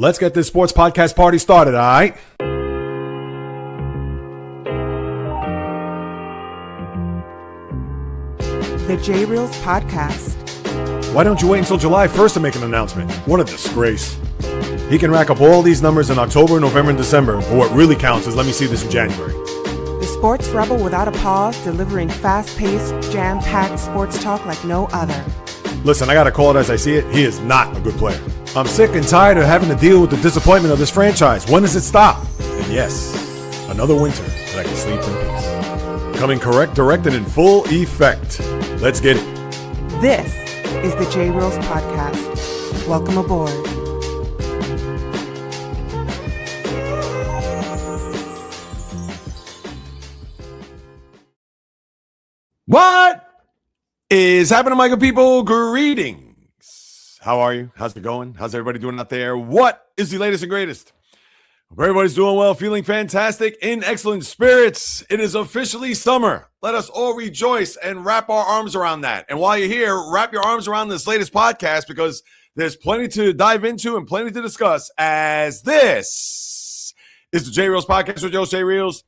Let's get this sports podcast party started, all right? The J Reels Podcast. Why don't you wait until July 1st to make an announcement? What a disgrace. He can rack up all these numbers in October, November, and December, but what really counts is let me see this in January. The sports rebel without a pause, delivering fast-paced, jam-packed sports talk like no other. Listen, I gotta call it as I see it. He is not a good player. I'm sick and tired of having to deal with the disappointment of this franchise. When does it stop? And yes, another winter that I can sleep in peace. Coming correct, directed in full effect. Let's get it. This is the J Reels Podcast. Welcome aboard. What is happening, my good people? Greetings. How are you? How's it going? How's everybody doing out there? What is the latest and greatest? Hope everybody's doing well, feeling fantastic, in excellent spirits. It is officially summer. Let us all rejoice and wrap our arms around that. And while you're here, wrap your arms around this latest podcast because there's plenty to dive into and plenty to discuss, as this is the J Reels Podcast with J Reels.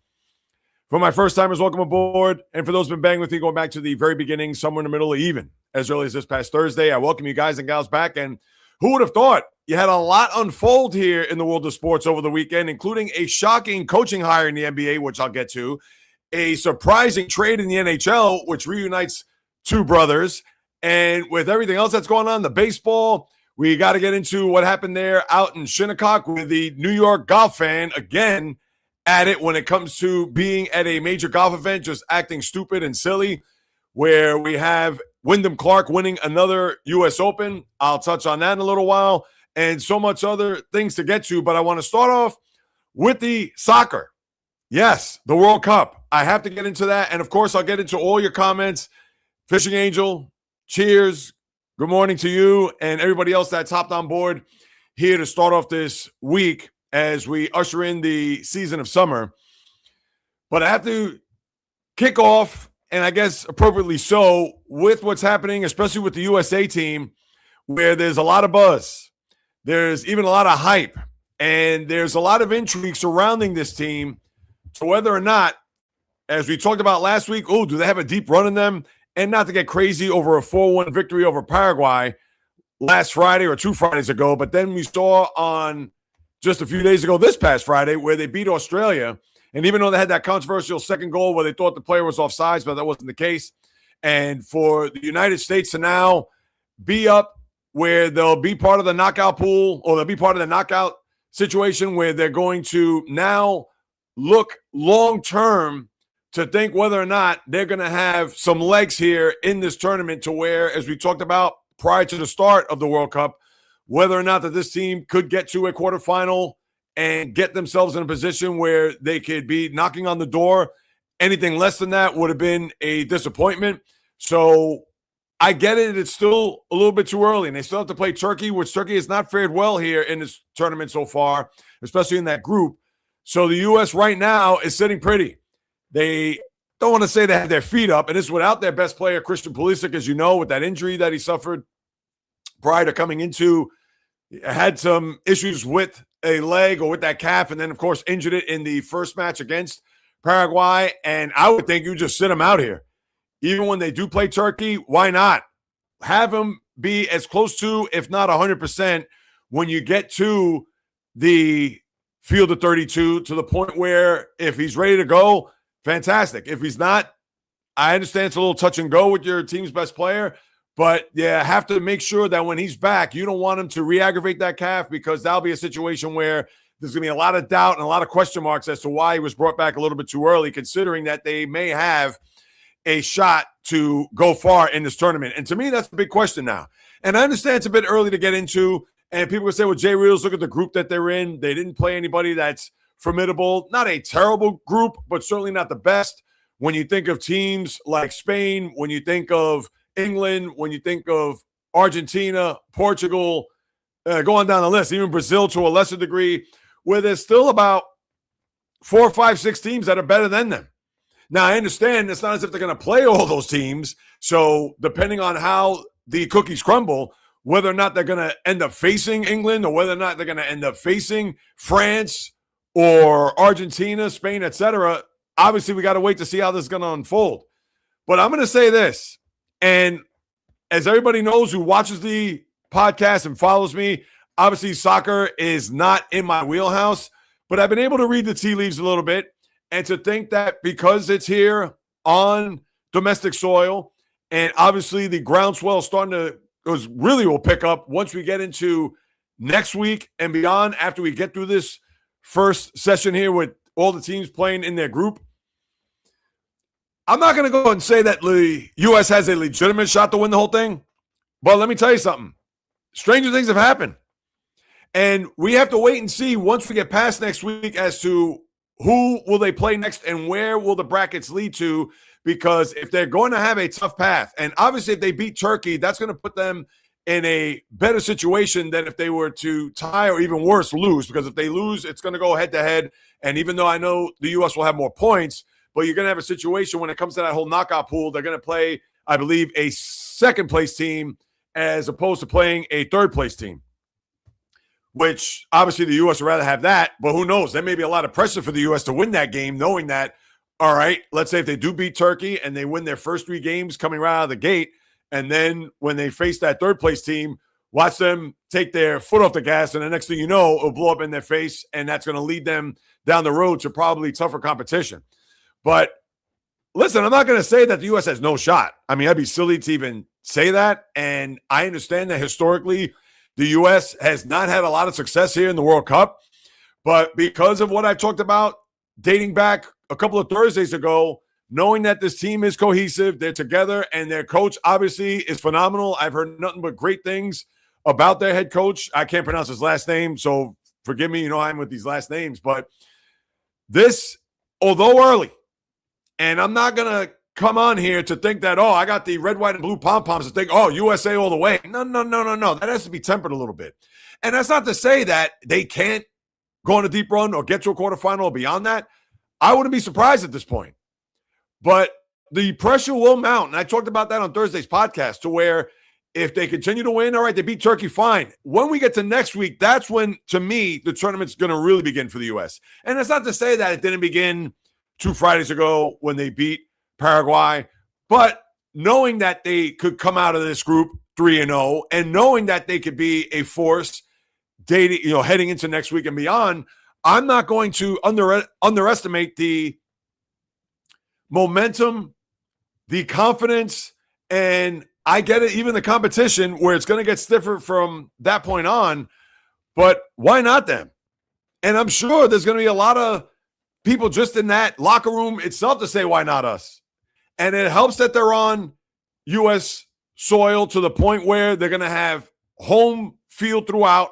For my first timers, welcome aboard. And for those who've been banging with me going back to the very beginning, somewhere in the middle, even as early as this past Thursday, I welcome you guys and gals back. And who would have thought you had a lot unfold here in the world of sports over the weekend, including a shocking coaching hire in the NBA, which I'll get to, a surprising trade in the NHL, which reunites two brothers. And with everything else that's going on, the baseball, we got to get into what happened there out in Shinnecock with the New York golf fan again at it when it comes to being at a major golf event, just acting stupid and silly, where we have Wyndham Clark winning another U.S. Open. I'll touch on that in a little while, and so much other things to get to. But I want to start off with the soccer. Yes, the World Cup. I have to get into that. And, of course, I'll get into all your comments. Fishing Angel, cheers. Good morning to you and everybody else that's hopped on board here to start off this week as we usher in the season of summer. But I have to kick off, and I guess appropriately so, with what's happening, especially with the USA team, where there's a lot of buzz. There's even a lot of hype, and there's a lot of intrigue surrounding this team to whether or not, as we talked about last week, do they have a deep run in them? And not to get crazy over a 4-1 victory over Paraguay last Friday or 2 Fridays ago, but then we saw on just a few days ago, this past Friday, where they beat Australia. And even though they had that controversial second goal where they thought the player was offsides, but that wasn't the case. And for the United States to now be up where they'll be part of the knockout pool, or they'll be part of the knockout situation where they're going to now look long-term to think whether or not they're going to have some legs here in this tournament, to where, as we talked about prior to the start of the World Cup, whether or not that this team could get to a quarterfinal and get themselves in a position where they could be knocking on the door. Anything less than that would have been a disappointment. So I get it. It's still a little bit too early, and they still have to play Turkey, which Turkey has not fared well here in this tournament so far, especially in that group. So the U.S. right now is sitting pretty. They don't want to say they have their feet up, and it's without their best player, Christian Pulisic, as you know, with that injury that he suffered prior to coming into, had some issues with a leg or with that calf, and then, of course, injured it in the first match against Paraguay. And I would think you just sit him out here. Even when they do play Turkey, why not? Have him be as close to, if not 100%, when you get to the field of 32, to the point where if he's ready to go, fantastic. If he's not, I understand it's a little touch and go with your team's best player, but yeah, have to make sure that when he's back, you don't want him to re-aggravate that calf, because that'll be a situation where there's going to be a lot of doubt and a lot of question marks as to why he was brought back a little bit too early, considering that they may have a shot to go far in this tournament. And to me, that's a big question now. And I understand it's a bit early to get into, and people would say, well, J Reels, look at the group that they're in. They didn't play anybody that's formidable. Not a terrible group, but certainly not the best. When you think of teams like Spain, when you think of England, when you think of Argentina, Portugal, going down the list, even Brazil to a lesser degree, where there's still about 4, 5, 6 teams that are better than them. Now, I understand it's not as if they're going to play all those teams. So depending on how the cookies crumble, whether or not they're going to end up facing England or whether or not they're going to end up facing France or Argentina, Spain, etc. Obviously, we got to wait to see how this is going to unfold. But I'm going to say this, and as everybody knows who watches the podcast and follows me, obviously soccer is not in my wheelhouse, but I've been able to read the tea leaves a little bit and to think that because it's here on domestic soil and obviously the groundswell starting to will pick up once we get into next week and beyond after we get through this first session here with all the teams playing in their group. I'm not going to go and say that the U.S. has a legitimate shot to win the whole thing, but let me tell you something. Stranger things have happened. And we have to wait and see once we get past next week as to who will they play next and where will the brackets lead to, because if they're going to have a tough path, and obviously if they beat Turkey, that's going to put them in a better situation than if they were to tie or even worse, lose, because if they lose, it's going to go head-to-head. And even though I know the U.S. will have more points, but you're going to have a situation when it comes to that whole knockout pool, they're going to play, I believe, a second-place team as opposed to playing a third-place team, which obviously the U.S. would rather have that, but who knows? There may be a lot of pressure for the U.S. to win that game, knowing that, all right, let's say if they do beat Turkey and they win their first 3 games coming right out of the gate, and then when they face that third-place team, watch them take their foot off the gas, and the next thing you know, it'll blow up in their face, and that's going to lead them down the road to probably tougher competition. But listen, I'm not going to say that the U.S. has no shot. I mean, I'd be silly to even say that, and I understand that historically the U.S. has not had a lot of success here in the World Cup, but because of what I've talked about dating back a couple of Thursdays ago, knowing that this team is cohesive, they're together, and their coach obviously is phenomenal. I've heard nothing but great things about their head coach. I can't pronounce his last name, so forgive me, I'm with these last names, but this, although early, and I'm not going to come on here to think that, I got the red, white, and blue pom-poms to think, USA all the way. No. That has to be tempered a little bit. And that's not to say that they can't go on a deep run or get to a quarterfinal or beyond that. I wouldn't be surprised at this point. But the pressure will mount. And I talked about that on Thursday's podcast, to where if they continue to win, all right, they beat Turkey, fine. When we get to next week, that's when, to me, the tournament's going to really begin for the U.S. And it's not to say that it didn't begin 2 Fridays ago when they beat Paraguay, but knowing that they could come out of this group 3-0 and knowing that they could be a force heading into next week and beyond, I'm not going to underestimate the momentum, the confidence, and I get it, even the competition where it's going to get stiffer from that point on, but why not them? And I'm sure there's going to be a lot of people just in that locker room itself to say, why not us? And it helps that they're on U.S. soil to the point where they're going to have home field throughout.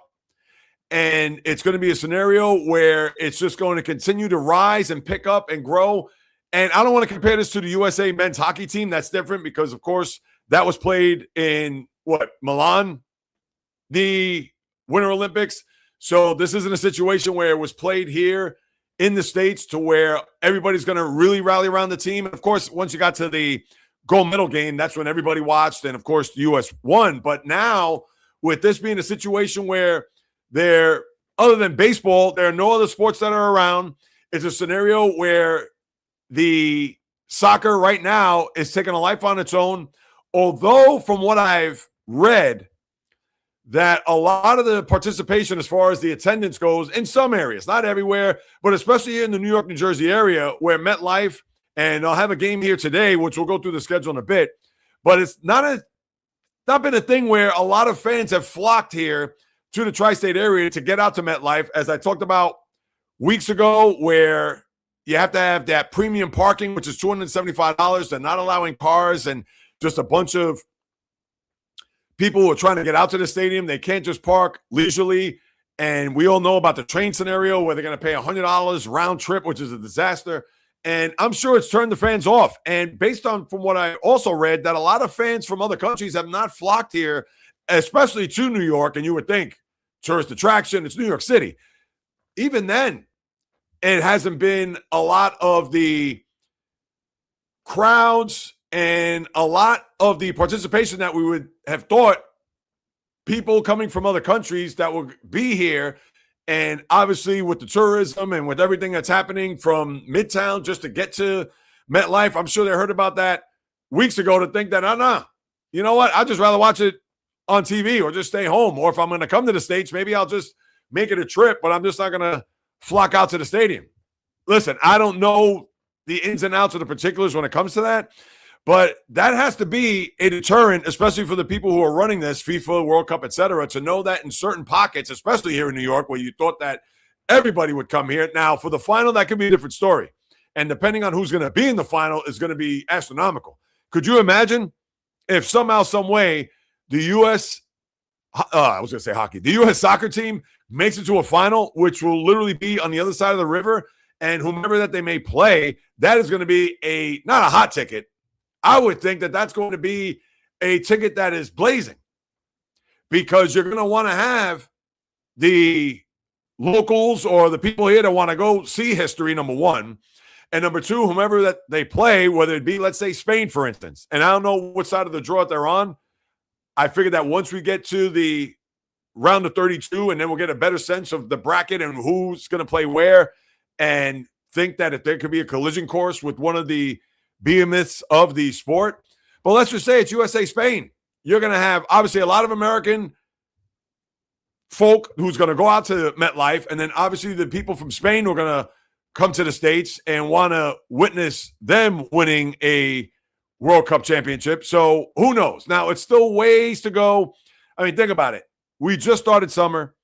And it's going to be a scenario where it's just going to continue to rise and pick up and grow. And I don't want to compare this to the USA men's hockey team. That's different because, of course, that was played in, Milan, the Winter Olympics. So this isn't a situation where it was played here in the States to where everybody's going to really rally around the team. And, of course, once you got to the gold medal game, that's when everybody watched. And, of course, the U.S. won. But now, with this being a situation where other than baseball, there are no other sports that are around, it's a scenario where the soccer right now is taking a life on its own. Although, from what I've read, that a lot of the participation as far as the attendance goes in some areas, not everywhere, but especially in the New York, New Jersey area where MetLife, and I'll have a game here today, which we'll go through the schedule in a bit, but it's not been a thing where a lot of fans have flocked here to the tri-state area to get out to MetLife, as I talked about weeks ago, where you have to have that premium parking, which is $275. They're not allowing cars and just a bunch of people who are trying to get out to the stadium. They can't just park leisurely. And we all know about the train scenario where they're going to pay $100 round trip, which is a disaster. And I'm sure it's turned the fans off. And based on from what I also read, that a lot of fans from other countries have not flocked here, especially to New York. And you would think tourist attraction, it's New York City. Even then, it hasn't been a lot of the crowds and a lot of the participation that we would have thought people coming from other countries that will be here. And obviously with the tourism and with everything that's happening from Midtown just to get to MetLife, I'm sure they heard about that weeks ago to think that, no, you know what? I'd just rather watch it on TV or just stay home. Or if I'm going to come to the States, maybe I'll just make it a trip, but I'm just not going to flock out to the stadium. Listen, I don't know the ins and outs of the particulars when it comes to that, but that has to be a deterrent, especially for the people who are running this, FIFA, World Cup, et cetera, to know that in certain pockets, especially here in New York, where you thought that everybody would come here. Now, for the final, that could be a different story. And depending on who's going to be in the final is going to be astronomical. Could you imagine if somehow, some way, the U.S. The U.S. soccer team makes it to a final, which will literally be on the other side of the river, and whomever that they may play, that is going to be not a hot ticket. I would think that that's going to be a ticket that is blazing, because you're going to want to have the locals or the people here that want to go see history, number one. And number two, whomever that they play, whether it be, let's say, Spain, for instance. And I don't know what side of the draw they're on. I figured that once we get to the round of 32, and then we'll get a better sense of the bracket and who's going to play where, and think that if there could be a collision course with one of the behemoths of the sport. But let's just say it's USA Spain. You're going to have, obviously, a lot of American folk who's going to go out to MetLife, and then obviously the people from Spain who are going to come to the States and want to witness them winning a World Cup championship. So who knows? Now, it's still ways to go. I mean, think about it. We just started summer.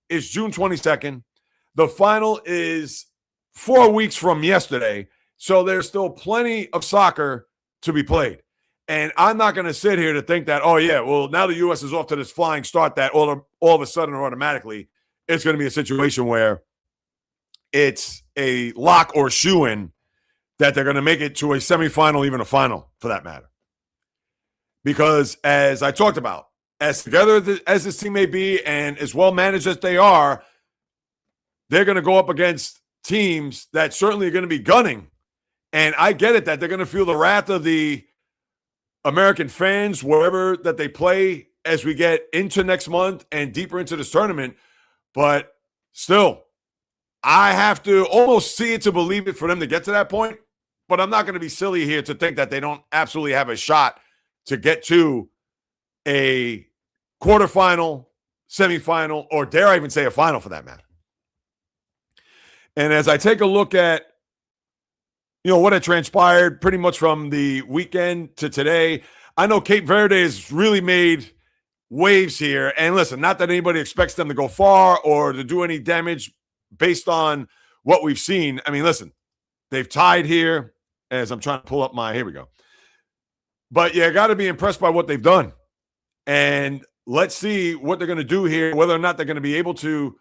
It's June 22nd. The final is 4 weeks from yesterday. So there's still plenty of soccer to be played. And I'm not going to sit here to think that, oh, yeah, well, now the U.S. is off to this flying start, that all of a sudden or automatically it's going to be a situation where it's a lock or shoe-in that they're going to make it to a semifinal, even a final, for that matter. Because as I talked about, as together as this team may be and as well managed as they are, they're going to go up against teams that certainly are going to be gunning. And I get it that they're going to feel the wrath of the American fans wherever that they play as we get into next month and deeper into this tournament. But still, I have to almost see it to believe it for them to get to that point. But I'm not going to be silly here to think that they don't absolutely have a shot to get to a quarterfinal, semifinal, or dare I even say a final for that matter. And as I take a look at, what had transpired pretty much from the weekend to today, I know Cape Verde has really made waves here. And listen, not that anybody expects them to go far or to do any damage based on what we've seen. I mean, listen, they've tied here as I'm trying to pull up here we go. But yeah, got to be impressed by what they've done. And let's see what they're going to do here, whether or not they're going to be able to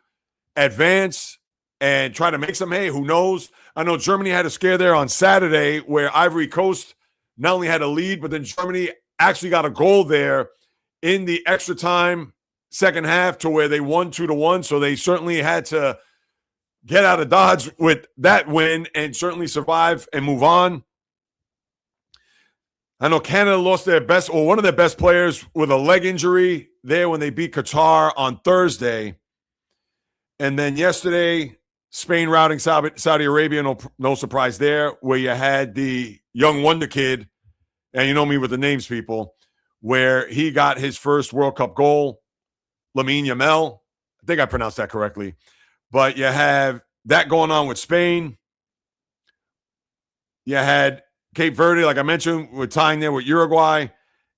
advance and try to make some hay. Who knows? I know Germany had a scare there on Saturday where Ivory Coast not only had a lead, but then Germany actually got a goal there in the extra time second half to where they won 2-1. So they certainly had to get out of Dodge with that win and certainly survive and move on. I know Canada lost one of their best players with a leg injury there when they beat Qatar on Thursday. And then yesterday, Spain routing Saudi Arabia, no surprise there, where you had the young wonder kid, and you know me with the names, people, where he got his first World Cup goal, Lamine Yamal. I think I pronounced that correctly. But you have that going on with Spain. You had Cape Verde, like I mentioned, we're tying there with Uruguay.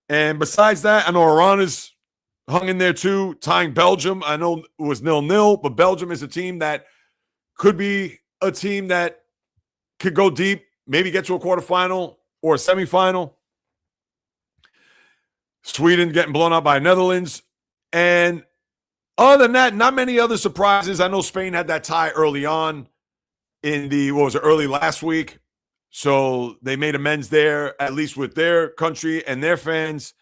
And besides that, I know Iran is hung in there too, tying Belgium. I know it was 0-0, but Belgium is a team that could be a team that could go deep, maybe get to a quarterfinal or a semifinal. Sweden getting blown out by Netherlands. And other than that, not many other surprises. I know Spain had that tie early on in early last week. So they made amends there, at least with their country and their fans,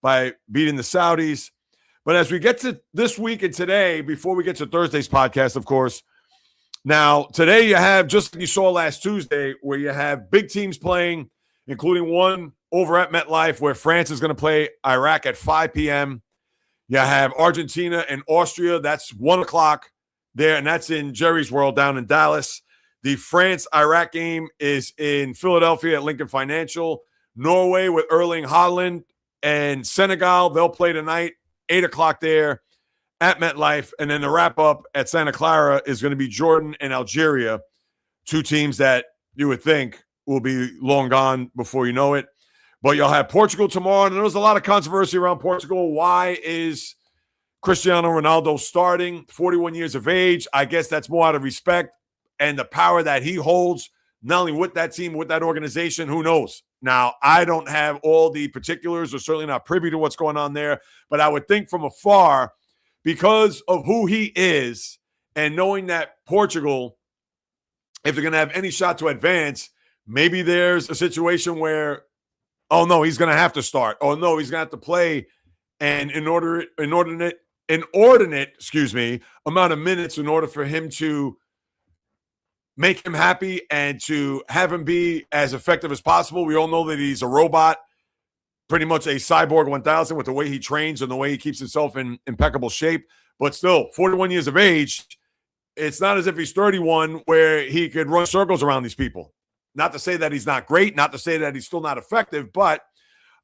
by beating the Saudis. But as we get to this week and today, before we get to Thursday's podcast, of course, now today you have, just like you saw last Tuesday, where you have big teams playing, including one over at MetLife where France is going to play Iraq at 5 p.m. You have Argentina and Austria. That's 1 o'clock there, and that's in Jerry's World down in Dallas. The France-Iraq game is in Philadelphia at Lincoln Financial. Norway with Erling Haaland and Senegal, they'll play tonight, 8 o'clock there at MetLife. And then the wrap-up at Santa Clara is going to be Jordan and Algeria, two teams that you would think will be long gone before you know it. But you'll have Portugal tomorrow, and there was a lot of controversy around Portugal. Why is Cristiano Ronaldo starting, 41 years of age? I guess that's more out of respect and the power that he holds, not only with that team, with that organization, who knows? Now, I don't have all the particulars or certainly not privy to what's going on there, but I would think from afar, because of who he is and knowing that Portugal, if they're going to have any shot to advance, maybe there's a situation where, oh, no, he's going to have to start. Oh, no, he's going to have to play and inordinate amount of minutes in order for him to make him happy and to have him be as effective as possible. We all know that he's a robot, pretty much a cyborg 1000 with the way he trains and the way he keeps himself in impeccable shape. But still, 41 years of age, it's not as if he's 31 where he could run circles around these people. Not to say that he's not great, not to say that he's still not effective, but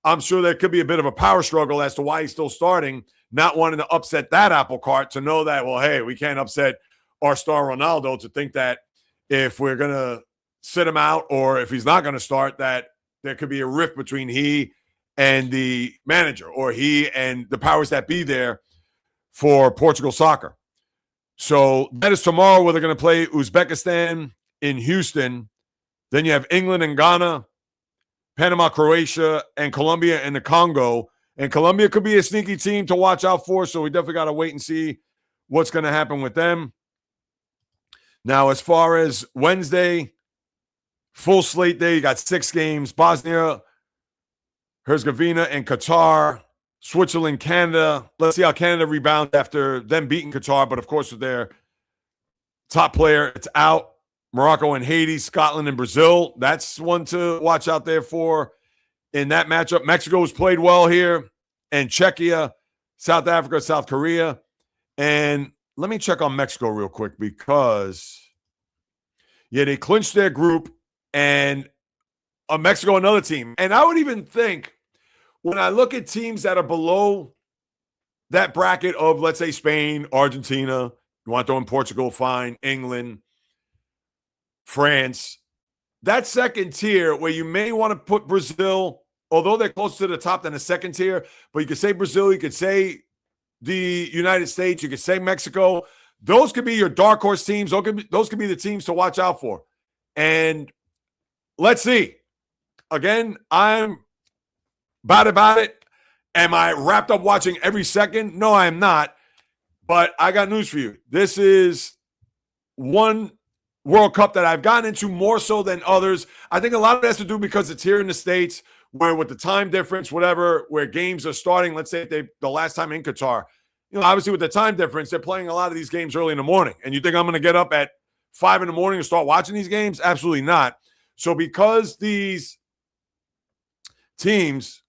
I'm sure there could be a bit of a power struggle as to why he's still starting, not wanting to upset that apple cart, to know that, well, hey, we can't upset our star Ronaldo, to think that if we're going to sit him out or if he's not going to start, that there could be a rift between he and the manager or he and the powers that be there for Portugal soccer. So that is tomorrow, where they're going to play Uzbekistan in Houston. Then you have England and Ghana, Panama, Croatia, and Colombia and the Congo. And Colombia could be a sneaky team to watch out for, so we definitely got to wait and see what's going to happen with them. Now, as far as Wednesday, full slate day, you got 6 games: Bosnia, Herzegovina, and Qatar, Switzerland, Canada. Let's see how Canada rebounds after them beating Qatar, but of course with their top player, it's out. Morocco and Haiti, Scotland and Brazil. That's one to watch out there for in that matchup. Mexico has played well here, and Czechia, South Africa, South Korea. And let me check on Mexico real quick, because, yeah, they clinched their group, and Mexico, another team. And I would even think, when I look at teams that are below that bracket of, let's say, Spain, Argentina, you want to throw in Portugal, fine, England, France, that second tier where you may want to put Brazil, although they're closer to the top than the second tier, but you could say Brazil, you could say the United States, you could say Mexico. Those could be your dark horse teams. Those could be the teams to watch out for. And let's see. Again, I'm about it. Am I wrapped up watching every second? No, I am not. But I got news for you. This is one World Cup that I've gotten into more so than others. I think a lot of it has to do because it's here in the States, where with the time difference, whatever, where games are starting, let's say the last time in Qatar, obviously with the time difference, they're playing a lot of these games early in the morning. And you think I'm going to get up at 5 in the morning and start watching these games? Absolutely not. So because these teams,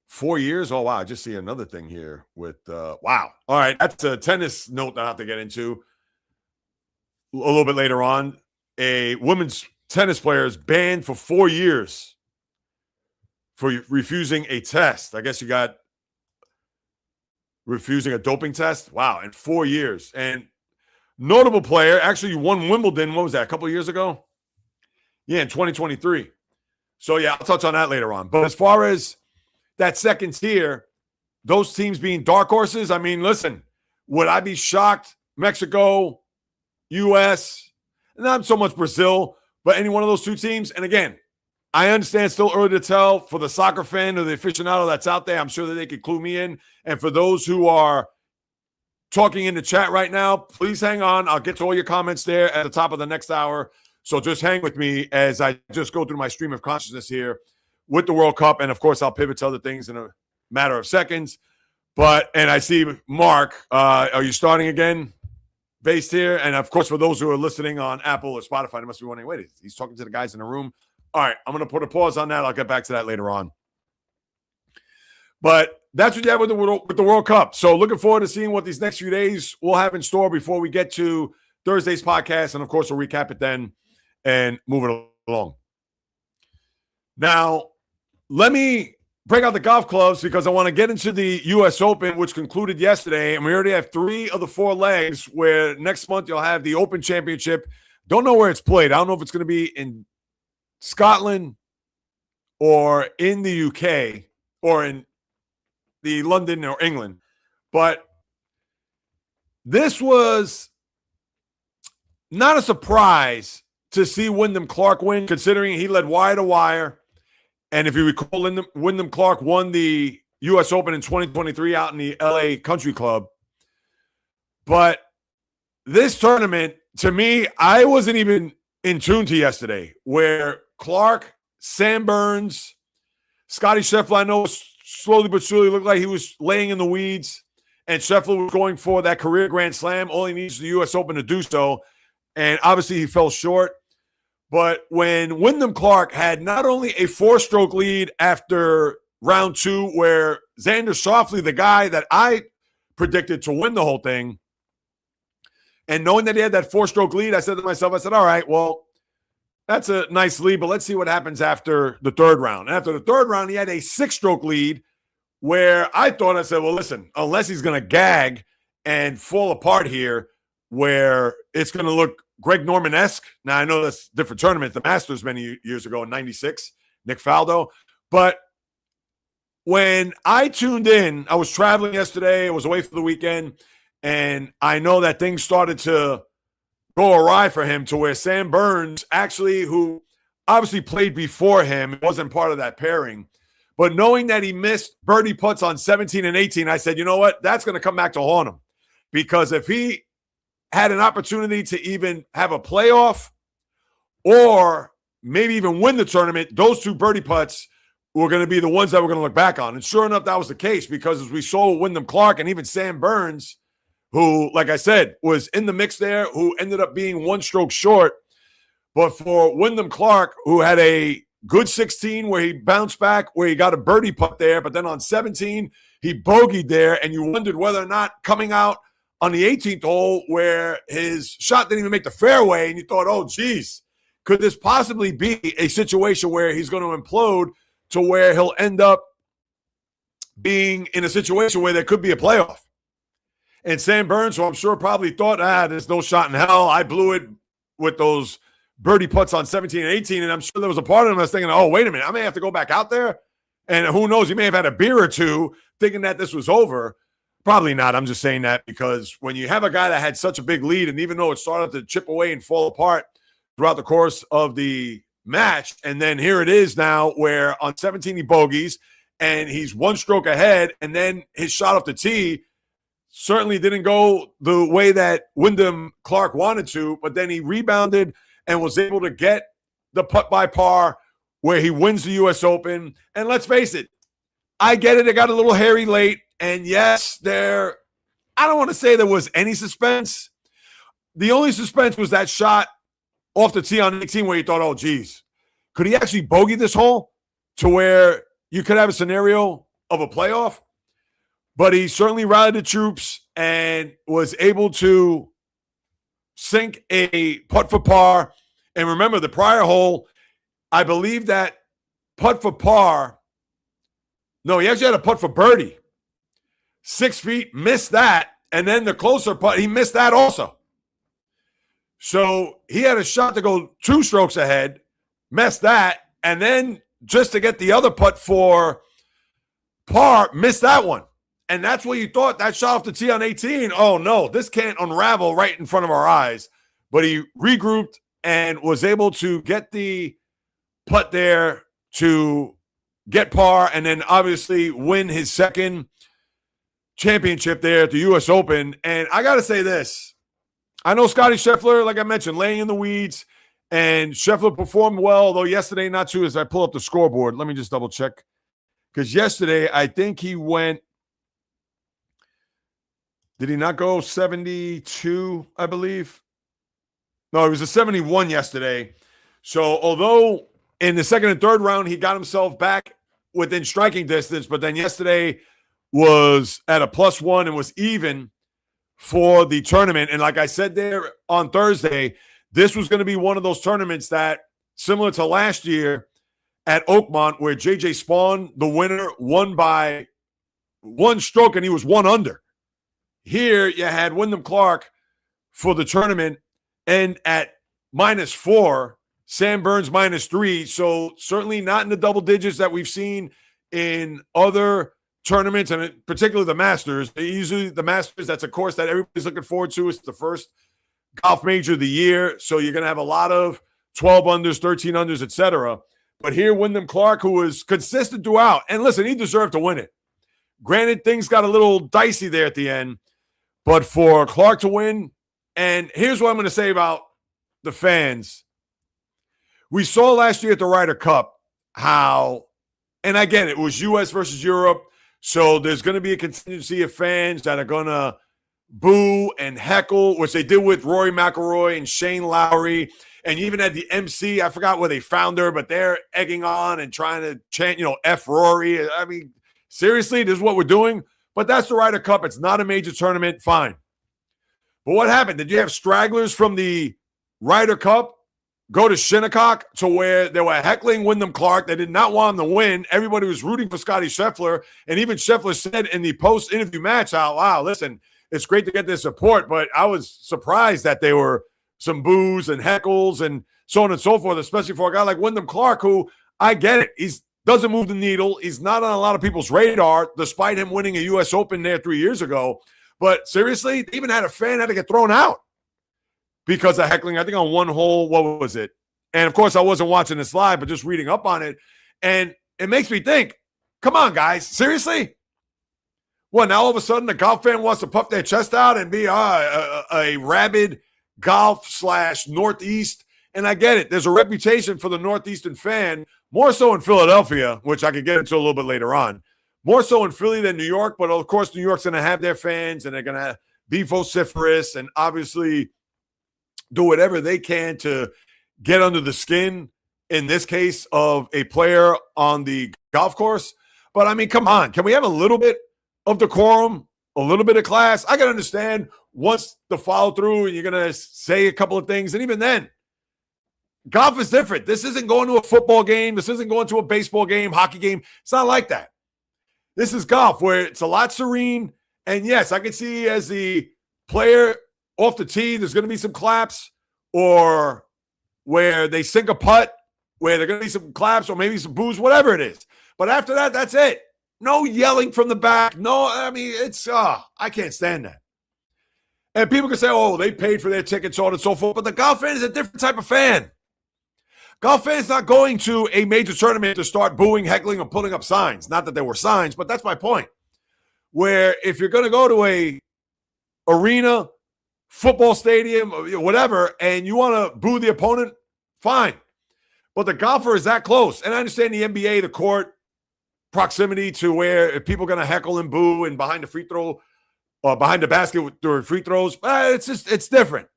4 years, oh, wow, I just see another thing here with, wow. All right, that's a tennis note that I have to get into a little bit later on. A women's tennis player is banned for 4 years for refusing a test. I guess you got refusing a doping test. Wow, in 4 years. And notable player, actually won Wimbledon, what was that, a couple of years ago? Yeah, in 2023. So, yeah, I'll touch on that later on. But as far as that second tier, those teams being dark horses, I mean, listen, would I be shocked? Mexico, U.S., not so much Brazil, but any one of those two teams. And again, I understand it's still early to tell. For the soccer fan or the aficionado that's out there, I'm sure that they could clue me in. And for those who are talking in the chat right now, please hang on. I'll get to all your comments there at the top of the next hour. So just hang with me as I just go through my stream of consciousness here with the World Cup. And, of course, I'll pivot to other things in a matter of seconds. And I see Mark, are you starting again? Based here. And of course, for those who are listening on Apple or Spotify, they must be wondering, wait, he's talking to the guys in the room. All right, I'm going to put a pause on that. I'll get back to that later on. But that's what you have with the World Cup. So looking forward to seeing what these next few days will have in store before we get to Thursday's podcast. And, of course, we'll recap it then and move it along. Now, let me break out the golf clubs because I want to get into the U.S. Open, which concluded yesterday. And we already have 3 of the 4 legs where next month you'll have the Open Championship. Don't know where it's played. I don't know if it's going to be in Scotland or in the UK or in the London or England. But this was not a surprise to see Wyndham Clark win, considering he led wire to wire. And if you recall, Wyndham Clark won the U.S. Open in 2023 out in the L.A. Country Club. But this tournament, to me, I wasn't even in tune to yesterday, where Clark, Sam Burns, Scottie Scheffler, I know slowly but surely looked like he was laying in the weeds, and Scheffler was going for that career Grand Slam. All he needs is the U.S. Open to do so, and obviously he fell short. But when Wyndham Clark had not only a 4-stroke lead after round 2, where Xander Schauffele, the guy that I predicted to win the whole thing, and knowing that he had that 4-stroke lead, I said to myself, all right, well, that's a nice lead, but let's see what happens after the 3rd round. And after the 3rd round, he had a 6-stroke lead where I said, well, listen, unless he's going to gag and fall apart here, where it's going to look Greg Norman-esque. Now, I know that's a different tournament, the Masters many years ago in 96, Nick Faldo. But when I tuned in, I was traveling yesterday. I was away for the weekend. And I know that things started to go awry for him to where Sam Burns, actually, who obviously played before him, wasn't part of that pairing. But knowing that he missed birdie putts on 17 and 18, I said, you know what? That's going to come back to haunt him. Because if he had an opportunity to even have a playoff or maybe even win the tournament, those 2 birdie putts were going to be the ones that we're going to look back on. And sure enough, that was the case, because as we saw Wyndham Clark and even Sam Burns, who, like I said, was in the mix there, who ended up being 1 stroke short. But for Wyndham Clark, who had a good 16 where he bounced back, where he got a birdie putt there, but then on 17, he bogeyed there, and you wondered whether or not coming out on the 18th hole where his shot didn't even make the fairway, and you thought, oh, geez, could this possibly be a situation where he's going to implode to where he'll end up being in a situation where there could be a playoff? And Sam Burns, who I'm sure probably thought, there's no shot in hell. I blew it with those birdie putts on 17 and 18, and I'm sure there was a part of him that was thinking, oh, wait a minute, I may have to go back out there. And who knows, he may have had a beer or 2 thinking that this was over. Probably not. I'm just saying that because when you have a guy that had such a big lead, and even though it started to chip away and fall apart throughout the course of the match, and then here it is now where on 17 he bogeys, and he's 1 stroke ahead, and then his shot off the tee certainly didn't go the way that Wyndham Clark wanted to, but then he rebounded and was able to get the putt by par where he wins the U.S. Open. And let's face it, I get it. It got a little hairy late. And yes, I don't want to say there was any suspense. The only suspense was that shot off the tee on 18 where you thought, oh, geez, could he actually bogey this hole to where you could have a scenario of a playoff? But he certainly rallied the troops and was able to sink a putt for par. And remember, the prior hole, I believe that putt for par, no, he actually had a putt for birdie. 6 feet, missed that. And then the closer putt, he missed that also. So he had a shot to go 2 strokes ahead, missed that. And then just to get the other putt for par, missed that one. And that's what you thought, that shot off the tee on 18. Oh, no, this can't unravel right in front of our eyes. But he regrouped and was able to get the putt there to get par and then obviously win his 2nd championship there at the U.S. Open. And I got to say this. I know Scottie Scheffler, like I mentioned, laying in the weeds, and Scheffler performed well, although yesterday not too. As I pull up the scoreboard, let me just double check. Because yesterday, I think he went, did he not go 72, I believe? No, it was a 71 yesterday. So although in the 2nd and 3rd round, he got himself back within striking distance, but then yesterday was at a +1 and was even for the tournament. And like I said there on Thursday, this was going to be one of those tournaments that, similar to last year at Oakmont, where J.J. Spawn, the winner, won by one stroke and he was one under. Here you had Wyndham Clark for the tournament and at -4, Sam Burns -3. So certainly not in the double digits that we've seen in other tournaments, and particularly the Masters. Usually the Masters, that's a course that everybody's looking forward to. It's the first golf major of the year. So you're going to have a lot of 12 unders, 13 unders, etc. But here, Wyndham Clark, who was consistent throughout, and listen, he deserved to win it. Granted, things got a little dicey there at the end, but for Clark to win, and here's what I'm going to say about the fans. We saw last year at the Ryder Cup how, and again, it was U.S. versus Europe, so there's going to be a contingency of fans that are going to boo and heckle, which they did with Rory McIlroy and Shane Lowry, and you even had the MC, I forgot where they found her, but they're egging on and trying to chant, F Rory. I mean, seriously, this is what we're doing? But that's the Ryder Cup. It's not a major tournament. Fine. But what happened? Did you have stragglers from the Ryder Cup go to Shinnecock to where they were heckling Wyndham Clark? They did not want him to win. Everybody was rooting for Scottie Scheffler. And even Scheffler said in the post-interview match, wow, listen, it's great to get this support, but I was surprised that there were some boos and heckles and so on and so forth, especially for a guy like Wyndham Clark, who, I get it, he doesn't move the needle. He's not on a lot of people's radar, despite him winning a U.S. Open there 3 years ago. But seriously, they even had a fan had to get thrown out because of heckling, I think on one hole. What was it? And, of course, I wasn't watching this live, but just reading up on it. And it makes me think, come on, guys, seriously? Well, now all of a sudden a golf fan wants to puff their chest out and be a rabid golf/Northeast. And I get it. There's a reputation for the Northeastern fan, more so in Philadelphia, which I could get into a little bit later on. More so in Philly than New York. But, of course, New York's going to have their fans, and they're going to be vociferous and obviously do whatever they can to get under the skin, in this case, of a player on the golf course. But, I mean, come on. Can we have a little bit of decorum, a little bit of class? I can understand once the follow through and you're going to say a couple of things. And even then, golf is different. This isn't going to a football game. This isn't going to a baseball game, hockey game. It's not like that. This is golf where it's a lot serene. And yes, I can see as the player off the tee, there's going to be some claps, or where they sink a putt, where there are going to be some claps or maybe some boos, whatever it is. But after that, that's it. No yelling from the back. No, I mean, it's, I can't stand that. And people can say, oh, they paid for their tickets, so on and so forth. But the golf fan is a different type of fan. Golf fans not going to a major tournament to start booing, heckling, or putting up signs. Not that there were signs, but that's my point. Where if you're going to go to a arena, football stadium, whatever, and you want to boo the opponent, fine. But the golfer is that close. And I understand the NBA, the court, proximity to where if people are going to heckle and boo and behind the free throw or behind the basket during free throws, it's different.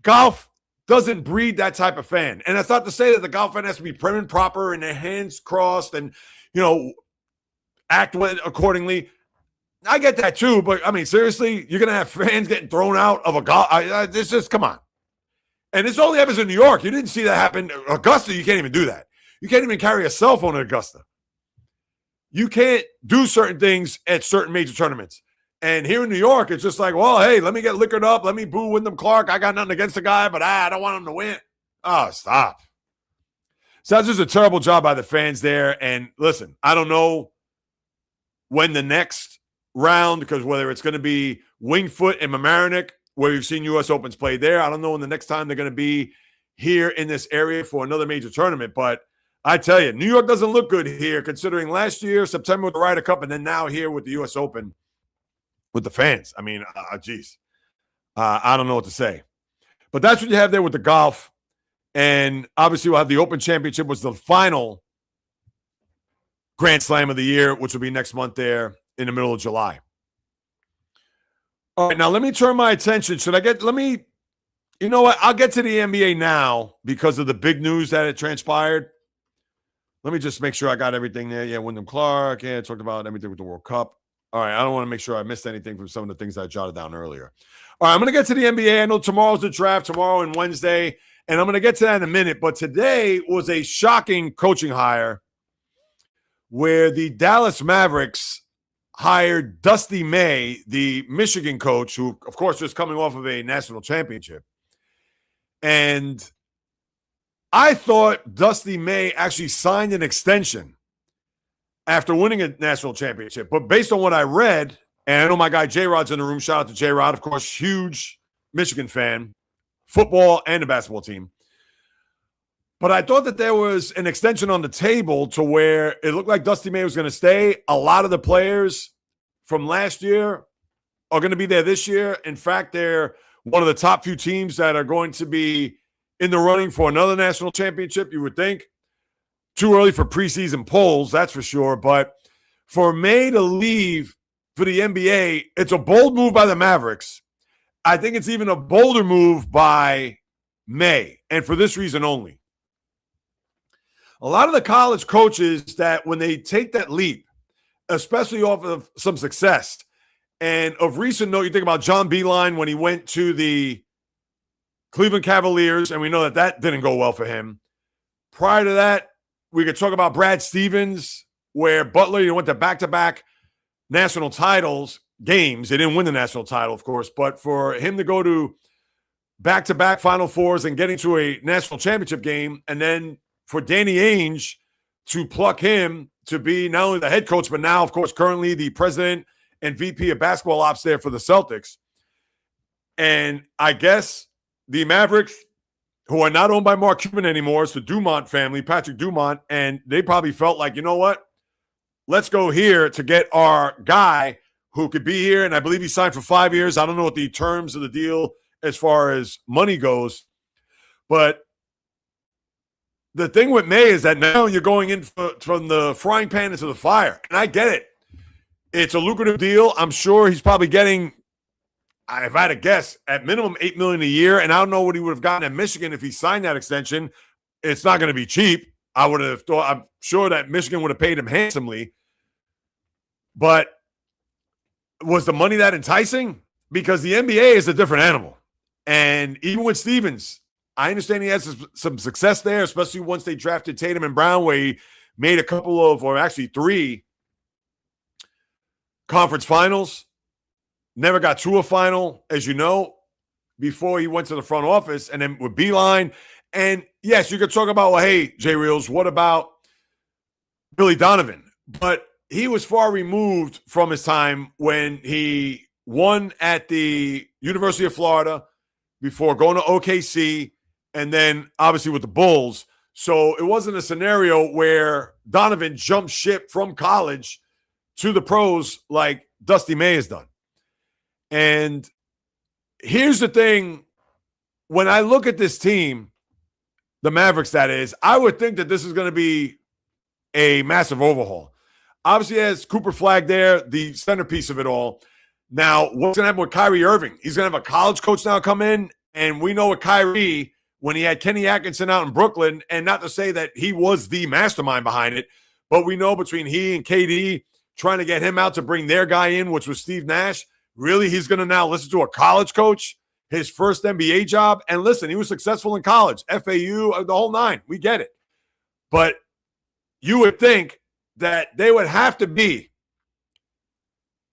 Golf doesn't breed that type of fan. And that's not to say that the golf fan has to be prim and proper and their hands crossed and, act accordingly. I get that too, but I mean, seriously, you're going to have fans getting thrown out of a golf. This just, come on. And this only happens in New York. You didn't see that happen. Augusta, you can't even do that. You can't even carry a cell phone at Augusta. You can't do certain things at certain major tournaments. And here in New York, it's just like, well, hey, let me get liquored up. Let me boo Wyndham Clark. I got nothing against the guy, but I don't want him to win. Oh, stop. So that's just a terrible job by the fans there. And listen, I don't know when the next round, because whether it's going to be Winged Foot and Mamaroneck, where we've seen U.S. Opens played there, I don't know when the next time they're going to be here in this area for another major tournament. But I tell you, New York doesn't look good here, considering last year, September with the Ryder Cup, and then now here with the U.S. Open with the fans. I mean, geez. I don't know what to say. But that's what you have there with the golf. And obviously we'll have the Open Championship, was the final Grand Slam of the year, which will be next month there in the middle of July. All right, now let me turn my attention. You know what? I'll get to the NBA now because of the big news that it transpired. Let me just make sure I got everything there. Yeah, Wyndham Clark. Yeah, I talked about everything with the World Cup. All right, I don't want to make sure I missed anything from some of the things I jotted down earlier. All right, I'm going to get to the NBA. I know tomorrow's the draft, tomorrow and Wednesday, and I'm going to get to that in a minute. But today was a shocking coaching hire where the Dallas Mavericks hired Dusty May, the Michigan coach, who, of course, was coming off of a national championship. And I thought Dusty May actually signed an extension after winning a national championship. But based on what I read, and I know my guy J-Rod's in the room. Shout out to J-Rod, of course, huge Michigan fan, football and the basketball team. But I thought that there was an extension on the table to where it looked like Dusty May was going to stay. A lot of the players from last year are going to be there this year. In fact, they're one of the top few teams that are going to be in the running for another national championship, you would think. Too early for preseason polls, that's for sure. But for May to leave for the NBA, it's a bold move by the Mavericks. I think it's even a bolder move by May, and for this reason only. A lot of the college coaches that when they take that leap, especially off of some success, and of recent note, you think about John Beilein when he went to the Cleveland Cavaliers, and we know that that didn't go well for him. Prior to that, we could talk about Brad Stevens, where Butler went to back-to-back national titles games. They didn't win the national title, of course, but for him to go to back-to-back Final Fours and getting to a national championship game, and then for Danny Ainge to pluck him to be not only the head coach, but now, of course, currently the president and VP of basketball ops there for the Celtics. And I guess the Mavericks, who are not owned by Mark Cuban anymore, it's the Dumont family, Patrick Dumont, and they probably felt like, you know what? Let's go here to get our guy who could be here, and I believe he signed for 5 years. I don't know what the terms of the deal as far as money goes, but the thing with May is that now you're going in from the frying pan into the fire, and I get it. It's a lucrative deal. I'm sure he's probably getting, if I had to guess, at minimum $8 million a year, and I don't know what he would have gotten at Michigan if he signed that extension. It's not going to be cheap. I would have thought, I'm sure that Michigan would have paid him handsomely. But was the money that enticing? Because the NBA is a different animal. And even with Stevens, I understand he has some success there, especially once they drafted Tatum and Brown, where he made a couple of, or actually 3 conference finals. Never got to a final, as you know, before he went to the front office. And then with Beilein. And yes, you could talk about, well, hey, J Reels, what about Billy Donovan? But he was far removed from his time when he won at the University of Florida before going to OKC and then obviously with the Bulls. So it wasn't a scenario where Donovan jumped ship from college to the pros like Dusty May has done. And here's the thing. When I look at this team, the Mavericks, that is, I would think that this is going to be a massive overhaul. Obviously, has Cooper Flagg there, the centerpiece of it all. Now, what's going to happen with Kyrie Irving? He's going to have a college coach now come in, and we know with Kyrie, when he had Kenny Atkinson out in Brooklyn, and not to say that he was the mastermind behind it, but we know between he and KD trying to get him out to bring their guy in, which was Steve Nash, really he's going to now listen to a college coach, his first NBA job. And listen, he was successful in college, FAU, the whole 9. We get it. But you would think that they would have to be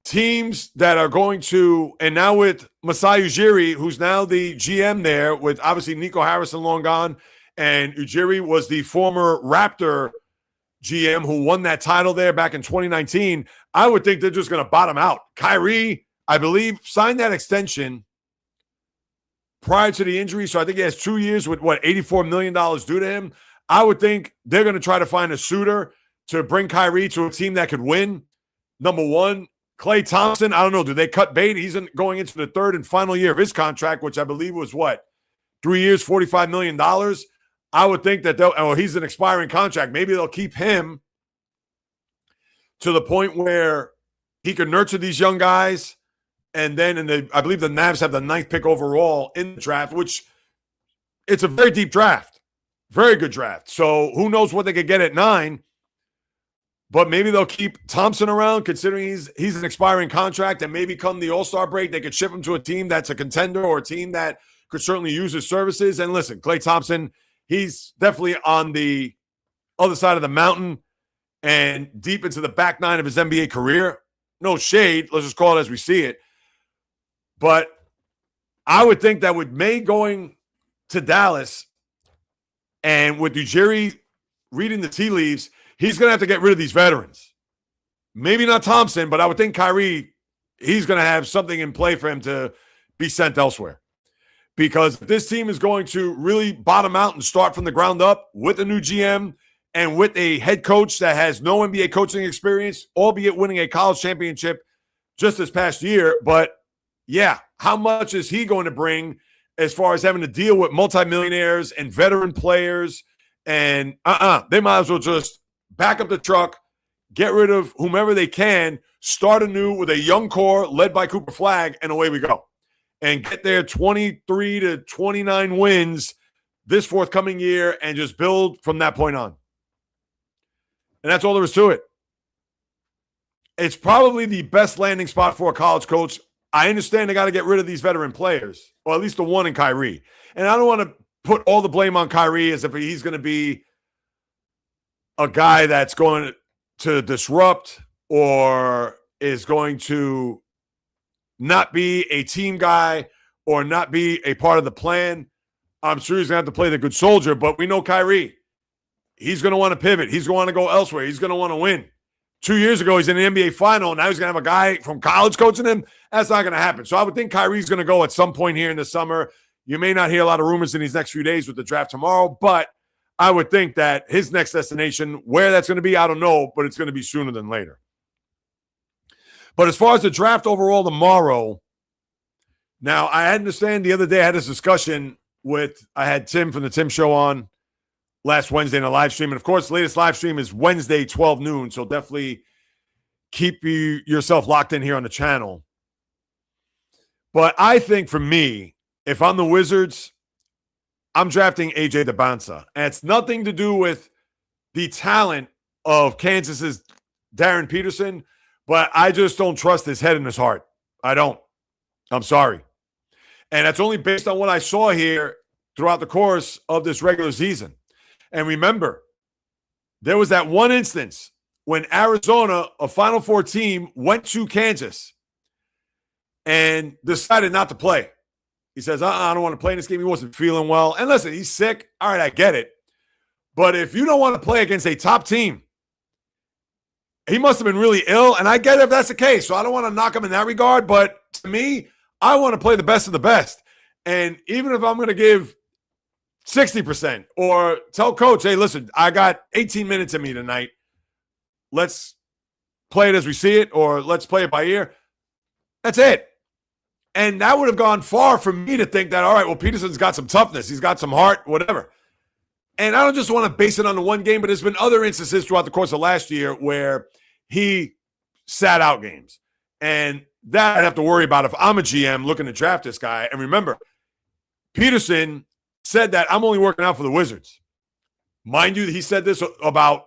teams that are going to, and now with Masai Ujiri, who's now the GM there, with obviously Nico Harrison long gone, and Ujiri was the former Raptor GM who won that title there back in 2019. I would think they're just going to bottom out. Kyrie, I believe, signed that extension prior to the injury, so I think he has 2 years with, $84 million due to him. I would think they're going to try to find a suitor to bring Kyrie to a team that could win. Number one, Klay Thompson, I don't know. Do they cut bait? He's going into the 3rd and final year of his contract, which I believe was 3 years, $45 million. I would think that he's an expiring contract. Maybe they'll keep him to the point where he can nurture these young guys. And then I believe the Mavs have the 9th pick overall in the draft, which it's a very deep draft. Very good draft. So who knows what they could get at 9. But maybe they'll keep Thompson around, considering he's an expiring contract, and maybe come the All-Star break, they could ship him to a team that's a contender or a team that could certainly use his services. And listen, Klay Thompson, he's definitely on the other side of the mountain and deep into the back nine of his NBA career. No shade. Let's just call it as we see it. But I would think that with May going to Dallas and with Ujiri reading the tea leaves, he's going to have to get rid of these veterans. Maybe not Thompson, but I would think Kyrie, he's going to have something in play for him to be sent elsewhere. Because if this team is going to really bottom out and start from the ground up with a new GM and with a head coach that has no NBA coaching experience, albeit winning a college championship just this past year. But yeah, how much is he going to bring as far as having to deal with multimillionaires and veteran players? And they might as well just back up the truck, get rid of whomever they can, start anew with a young core led by Cooper Flagg, and away we go. And get their 23 to 29 wins this forthcoming year and just build from that point on. And that's all there is to it. It's probably the best landing spot for a college coach. I understand they got to get rid of these veteran players, or at least the one in Kyrie. And I don't want to put all the blame on Kyrie as if he's going to be a guy that's going to disrupt or is going to not be a team guy or not be a part of the plan. I'm sure he's going to have to play the good soldier, but we know Kyrie. He's going to want to pivot. He's going to want to go elsewhere. He's going to want to win. 2 years ago, he's in an NBA final, and now he's going to have a guy from college coaching him. That's not going to happen. So I would think Kyrie's going to go at some point here in the summer. You may not hear a lot of rumors in these next few days with the draft tomorrow, but I would think that his next destination, where that's going to be, I don't know, but it's going to be sooner than later. But as far as the draft overall tomorrow, now I understand the other day I had this discussion I had Tim from the Tim Show on last Wednesday in a live stream. And of course, the latest live stream is Wednesday, 12 noon. So definitely keep yourself locked in here on the channel. But I think for me, if I'm the Wizards, I'm drafting AJ DeBansa. And it's nothing to do with the talent of Kansas's Darryn Peterson, but I just don't trust his head and his heart. I don't. I'm sorry. And that's only based on what I saw here throughout the course of this regular season. And remember, there was that one instance when Arizona, a Final Four team, went to Kansas and decided not to play. He says, I don't want to play in this game. He wasn't feeling well. And listen, he's sick. All right, I get it. But if you don't want to play against a top team, he must have been really ill. And I get it if that's the case. So I don't want to knock him in that regard. But to me, I want to play the best of the best. And even if I'm going to give 60% or tell coach, hey, listen, I got 18 minutes in me tonight. Let's play it as we see it, or let's play it by ear. That's it. And that would have gone far for me to think that, all right, well, Peterson's got some toughness. He's got some heart, whatever. And I don't just want to base it on the one game, but there's been other instances throughout the course of last year where he sat out games. And that I'd have to worry about if I'm a GM looking to draft this guy. And remember, Peterson said that I'm only working out for the Wizards. Mind you, he said this about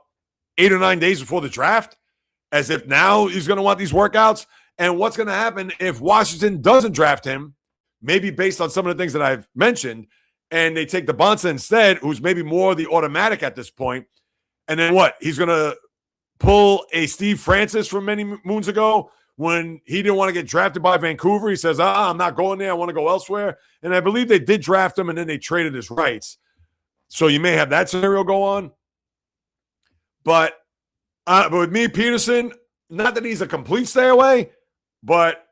8 or 9 days before the draft, as if now he's going to want these workouts. And what's going to happen if Washington doesn't draft him, maybe based on some of the things that I've mentioned, and they take DeBansa instead, who's maybe more the automatic at this point, and then what? He's going to pull a Steve Francis from many moons ago when he didn't want to get drafted by Vancouver. He says, I'm not going there. I want to go elsewhere. And I believe they did draft him, and then they traded his rights. So you may have that scenario go on. But with me, Peterson, not that he's a complete stay away, but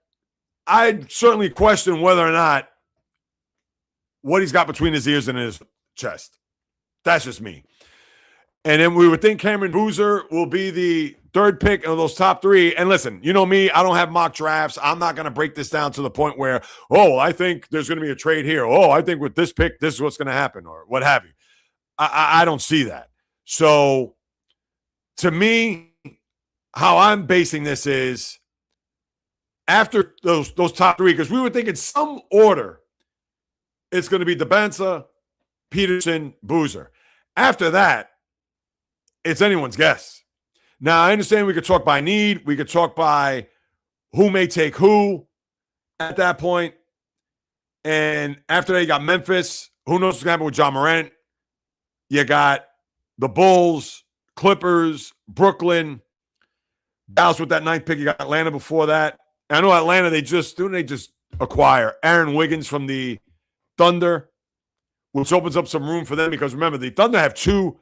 I'd certainly question whether or not what he's got between his ears and his chest. That's just me. And then we would think Cameron Boozer will be the third pick of those top three. And listen, you know me, I don't have mock drafts. I'm not going to break this down to the point where, I think there's going to be a trade here. I think with this pick, this is what's going to happen, or what have you. I don't see that. So to me, how I'm basing this is after those top three, because we would think in some order it's going to be DeBansa, Peterson, Boozer. After that, it's anyone's guess. Now, I understand we could talk by need. We could talk by who may take who at that point. And after that, you got Memphis. Who knows what's going to happen with John Morant? You got the Bulls, Clippers, Brooklyn, Dallas with that 9th pick. You got Atlanta before that. And I know Atlanta, they just acquire Aaron Wiggins from the Thunder, which opens up some room for them because remember, the Thunder have 2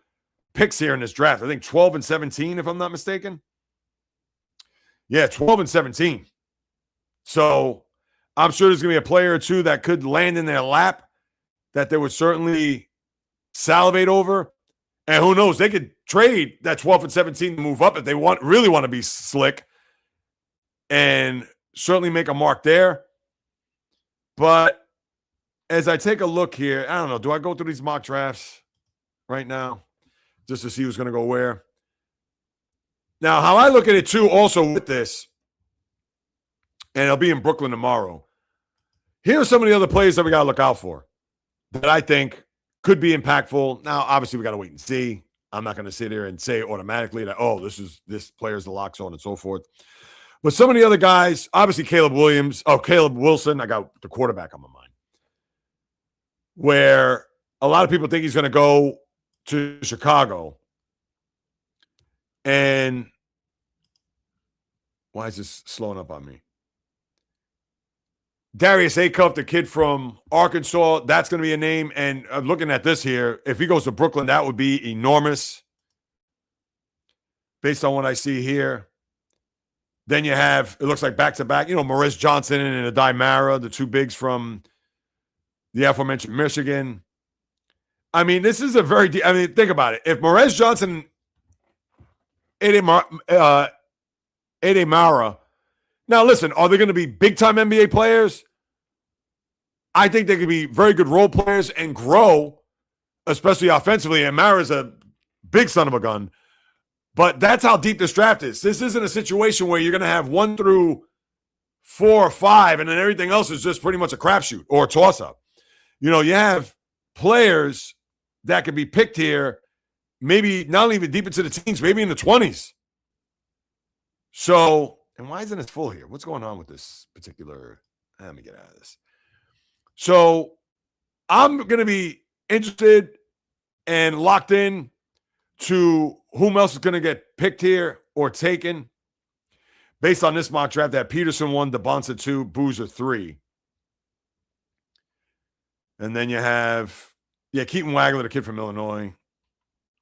picks here in this draft. I think 12 and 17, if I'm not mistaken. Yeah, 12 and 17. So I'm sure there's going to be a player or two that could land in their lap that they would certainly salivate over. And who knows, they could trade that 12 and 17 to move up if they really want to be slick and certainly make a mark there. But as I take a look here, I don't know, do I go through these mock drafts right now just to see who's going to go where? Now, how I look at it too also with this, and I'll be in Brooklyn tomorrow, here are some of the other players that we got to look out for that I think could be impactful. Now, obviously, we got to wait and see. I'm not going to sit here and say automatically that, oh, this player's the lock, so on and so forth. But some of the other guys, obviously Caleb Wilson, I got the quarterback on my mind, where a lot of people think he's going to go to Chicago. And why is this slowing up on me? Darius Acuff, the kid from Arkansas, that's going to be a name. And looking at this here, if he goes to Brooklyn, that would be enormous based on what I see here. Then you have, it looks like back-to-back, Maurice Johnson and Adai Mara, the 2 bigs from the aforementioned Michigan. I mean, this is think about it. If Maurice Johnson, Adai Mara, now listen, are they going to be big-time NBA players? I think they could be very good role players and grow, especially offensively. And Mara's a big son of a gun. But that's how deep this draft is. This isn't a situation where you're going to have 1 through 4 or 5, and then everything else is just pretty much a crapshoot or a toss-up. You have players that could be picked here, maybe not even deep into the teens, maybe in the 20s. So, and why isn't it full here? What's going on with this particular? Let me get out of this. So, I'm going to be interested and locked in to whom else is going to get picked here or taken based on this mock draft. That Peterson 1, DeBonsa 2, Boozer 3. And then you have, Keaton Wagler, the kid from Illinois.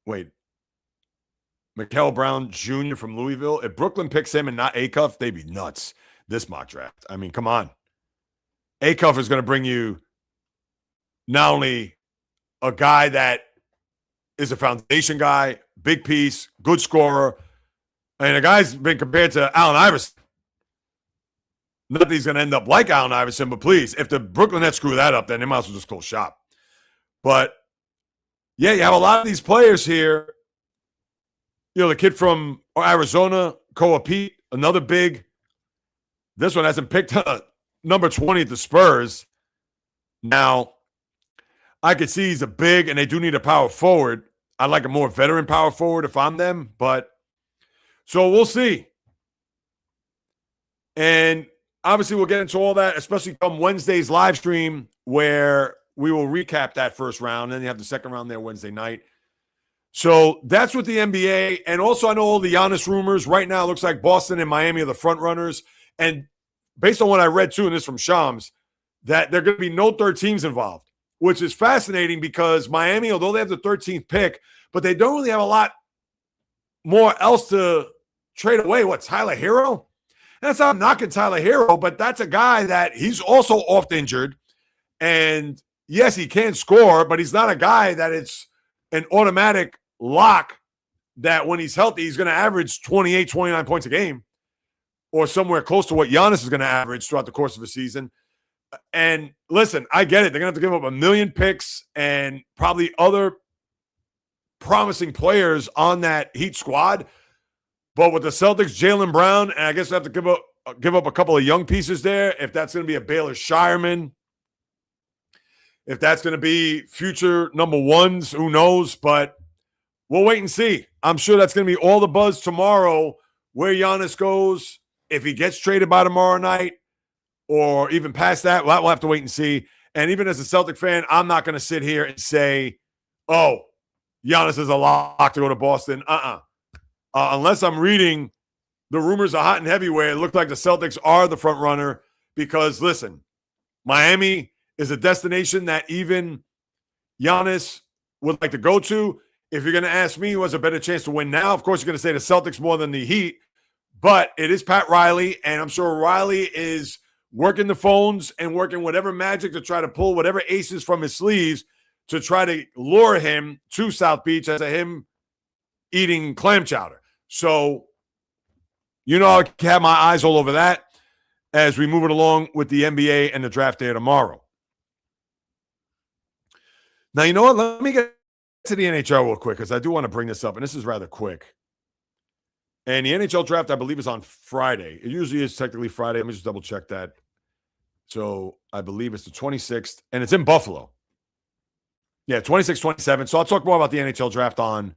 Wait. Mikael Brown Jr. from Louisville. If Brooklyn picks him and not Acuff, they'd be nuts this mock draft. I mean, come on. Acuff is going to bring you not only a guy that is a foundation guy, big piece, good scorer, and a guy's been compared to Allen Iverson. Not that he's going to end up like Allen Iverson, but please, if the Brooklyn Nets screw that up, then they might as well just close shop. But, yeah, you have a lot of these players here. The kid from Arizona, Koa Pete, another big. This one hasn't picked number 20 at the Spurs. Now, I could see he's a big, and they do need a power forward. I'd like a more veteran power forward if I'm them, but so we'll see. And obviously we'll get into all that, especially come Wednesday's live stream where we will recap that first round. Then you have the second round there Wednesday night. So that's with the NBA. And also I know all the Giannis rumors. Right now it looks like Boston and Miami are the front runners. And based on what I read too, and this from Shams, that there are going to be no third teams involved, which is fascinating because Miami, although they have the 13th pick, but they don't really have a lot more else to trade away. What, Tyler Hero? And that's not knocking Tyler Hero, but that's a guy that he's also oft injured. And yes, he can score, but he's not a guy that it's an automatic lock that when he's healthy, he's going to average 28, 29 points a game or somewhere close to what Giannis is going to average throughout the course of the season. And listen, I get it. They're going to have to give up 1 million picks and probably other promising players on that Heat squad. But with the Celtics, Jaylen Brown, and I guess they have to give up a couple of young pieces there. If that's going to be a Baylor Shireman, if that's going to be future number ones, who knows? But we'll wait and see. I'm sure that's going to be all the buzz tomorrow where Giannis goes. If he gets traded by tomorrow night or even past that, we'll have to wait and see. And even as a Celtic fan, I'm not going to sit here and say, oh, Giannis is a lock to go to Boston. Unless I'm reading the rumors are hot and heavy where it looked like the Celtics are the front runner because, listen, Miami is a destination that even Giannis would like to go to. If you're going to ask me who has a better chance to win now, of course, you're going to say the Celtics more than the Heat. But it is Pat Riley, and I'm sure Riley is working the phones and working whatever magic to try to pull whatever aces from his sleeves to try to lure him to South Beach as a him eating clam chowder. So, I have my eyes all over that as we move it along with the NBA and the draft day tomorrow. Now, you know what? Let me get to the NHL real quick because I do want to bring this up, and this is rather quick. And the NHL draft, I believe, is on Friday. It usually is technically Friday. Let me just double check that. So I believe it's the 26th, and it's in Buffalo. Yeah, 26, 27. So I'll talk more about the NHL draft on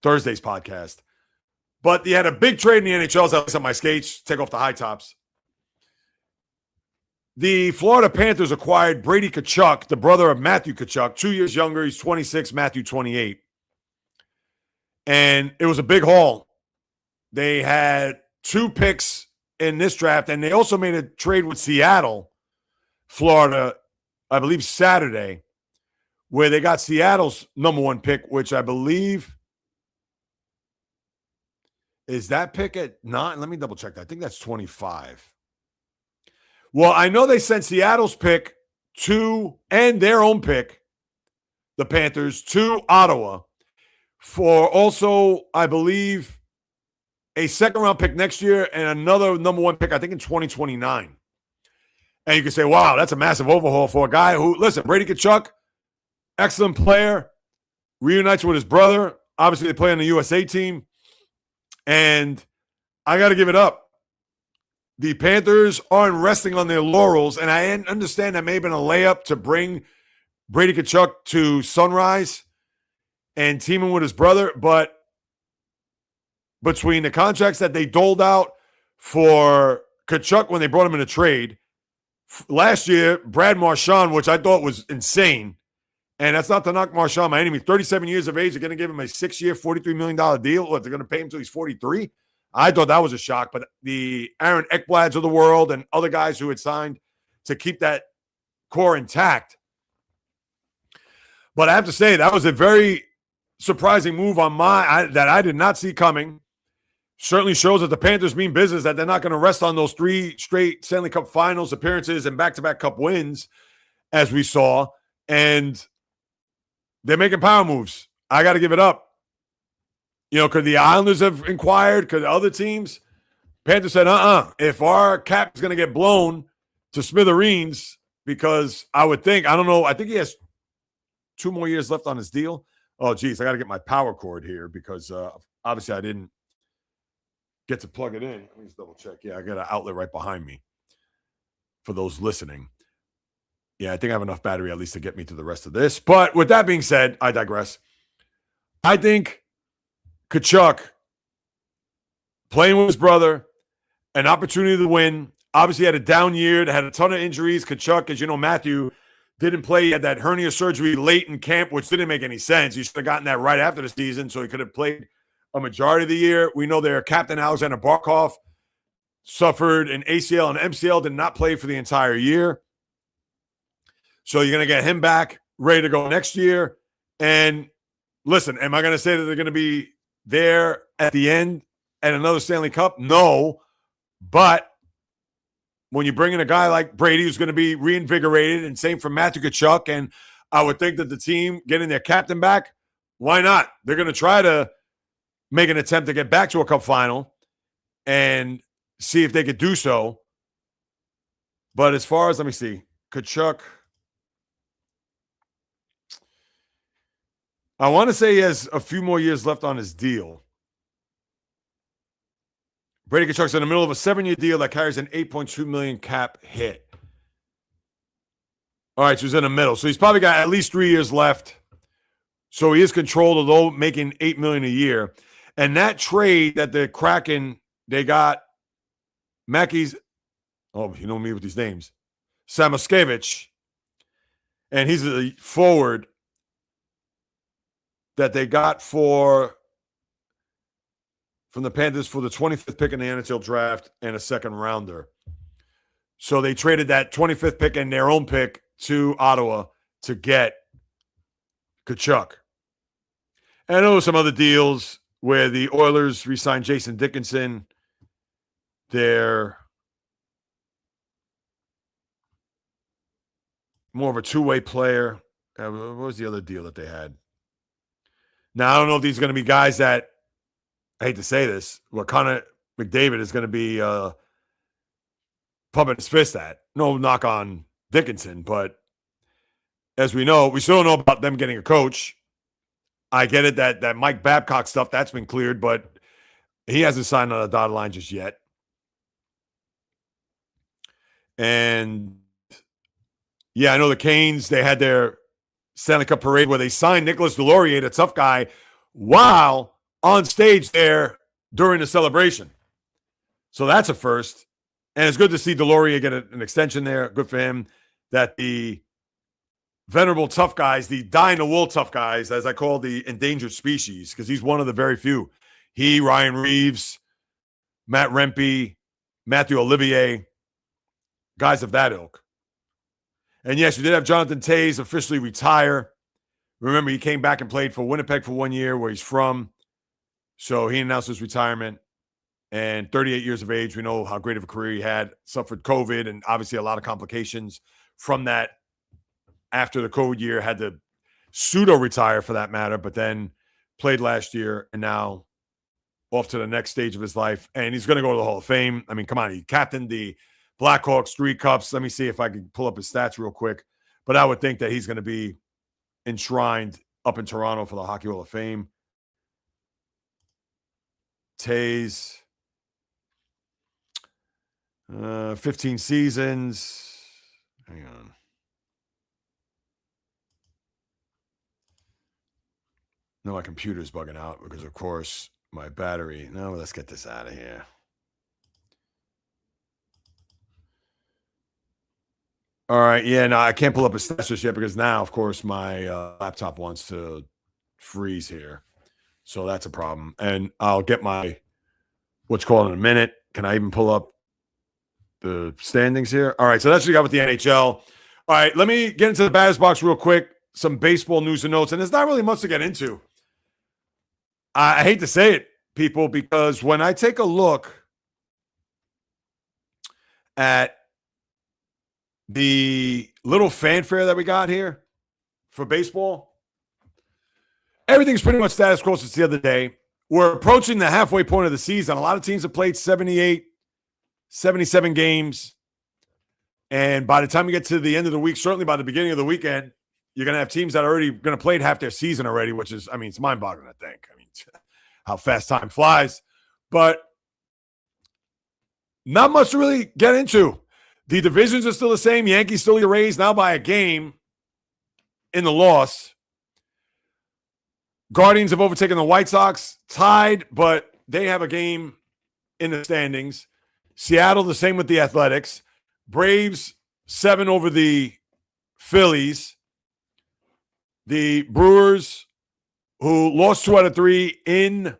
Thursday's podcast. But they had a big trade in the NHL as I was on my skates, take off the high tops. The Florida Panthers acquired Brady Tkachuk, the brother of Matthew Tkachuk, 2 years younger. He's 26, Matthew 28. And it was a big haul. They had 2 picks in this draft, and they also made a trade with Seattle, Florida, I believe Saturday, where they got Seattle's number 1 pick, which I believe is that pick at 9. Let me double check that. I think that's 25. Well, I know they sent Seattle's pick and their own pick, the Panthers, to Ottawa for also, I believe, a second-round pick next year and another number 1 pick, I think, in 2029. And you can say, wow, that's a massive overhaul for a guy who, listen, Brady Tkachuk, excellent player, reunites with his brother. Obviously, they play on the USA team. And I got to give it up. The Panthers aren't resting on their laurels, and I understand that may have been a layup to bring Brady Tkachuk to Sunrise and teaming with his brother, but between the contracts that they doled out for Tkachuk when they brought him in a trade, last year, Brad Marchand, which I thought was insane, and that's not to knock Marchand by any means, 37 years of age, they're going to give him a 6-year, $43 million deal. What, they're going to pay him until he's 43? I thought that was a shock, but the Aaron Ekblads of the world and other guys who had signed to keep that core intact. But I have to say, that was a very surprising move on that I did not see coming. Certainly shows that the Panthers mean business, that they're not going to rest on those 3 straight Stanley Cup Finals appearances and back-to-back Cup wins, as we saw. And they're making power moves. I got to give it up. Could the Islanders have inquired? Could other teams? Panthers said, if our cap is going to get blown to smithereens, because I would think, I don't know, I think he has 2 more years left on his deal. Oh, geez, I got to get my power cord here because obviously I didn't get to plug it in. Let me just double check. Yeah, I got an outlet right behind me for those listening. Yeah, I think I have enough battery at least to get me to the rest of this. But with that being said, I digress. I think Tkachuk playing with his brother, an opportunity to win. Obviously had a down year. They had a ton of injuries. Tkachuk, as you know, Matthew didn't play. He had that hernia surgery late in camp, which didn't make any sense. He should have gotten that right after the season so he could have played a majority of the year. We know their captain, Alexander Barkov, suffered an ACL and MCL, did not play for the entire year. So you're going to get him back, ready to go next year. And listen, am I going to say that they're going to be there at the end at another Stanley Cup? No. But when you bring in a guy like Brady who's going to be reinvigorated, and same for Matthew Tkachuk, and I would think that the team getting their captain back, why not? They're going to try to make an attempt to get back to a cup final and see if they could do so. But as far as, let me see, Tkachuk, I want to say he has a few more years left on his deal. Brady Tkachuk's in the middle of a 7-year deal that carries an $8.2 million cap hit. All right, so he's in the middle. So he's probably got at least 3 years left. So he is controlled, although making $8 million a year. And that trade that the Kraken, they got Mackey's, oh, you know me with these names, Samoskevich, and he's a forward that they got from the Panthers for the 25th pick in the NHL draft and a second rounder. So they traded that 25th pick and their own pick to Ottawa to get Tkachuk. And I know some other deals where the Oilers re-signed Jason Dickinson. They're more of a two-way player. What was the other deal that they had? Now, I don't know if these are going to be guys that, I hate to say this, what Connor McDavid is going to be pumping his fist at. No knock on Dickinson, but as we know, we still don't know about them getting a coach. I get it that Mike Babcock stuff, that's been cleared, but he hasn't signed on a dotted line just yet. And yeah, I know the Canes, they had their Stanley Cup parade where they signed Nicolas Deslauriers, the tough guy, while on stage there during the celebration. So that's a first. And it's good to see Deslauriers get an extension there. Good for him. That the venerable tough guys, the die-in-the-wool tough guys, as I call the endangered species, because he's one of the very few. He, Ryan Reeves, Matt Rempe, Matthew Olivier, guys of that ilk. And yes, we did have Jonathan Toews officially retire. Remember, he came back and played for Winnipeg for 1 year, where he's from. So he announced his retirement. And 38 years of age, we know how great of a career he had. Suffered COVID and obviously a lot of complications from that. After the COVID year, had to pseudo-retire for that matter, but then played last year and now off to the next stage of his life. And he's going to go to the Hall of Fame. I mean, come on. He captained the Blackhawks 3 cups. Let me see if I can pull up his stats real quick. But I would think that he's going to be enshrined up in Toronto for the Hockey Hall of Fame. Toews, 15 seasons. Hang on. No, my computer's bugging out because, of course, my battery. No, let's get this out of here. All right. Yeah, no, I can't pull up his stats just yet because now, of course, my laptop wants to freeze here. So that's a problem. And I'll get my what's called in a minute. Can I even pull up the standings here? All right. So that's what we got with the NHL. All right. Let me get into the batter's box real quick. Some baseball news and notes. And there's not really much to get into. I hate to say it, people, because when I take a look at the little fanfare that we got here for baseball, everything's pretty much status quo since the other day. We're approaching the halfway point of the season. A lot of teams have played 78, 77 games. And by the time we get to the end of the week, certainly by the beginning of the weekend, you're going to have teams that are already going to play half their season already, which is, I mean, it's mind-boggling to think. I mean, how fast time flies. But not much to really get into. The divisions are still the same. Yankees still lead the Rays now by a game in the loss. Guardians have overtaken the White Sox, tied, but they have a game in the standings. Seattle, the same with the Athletics. Braves, 7 over the Phillies. The Brewers, who lost 2 out of 3 in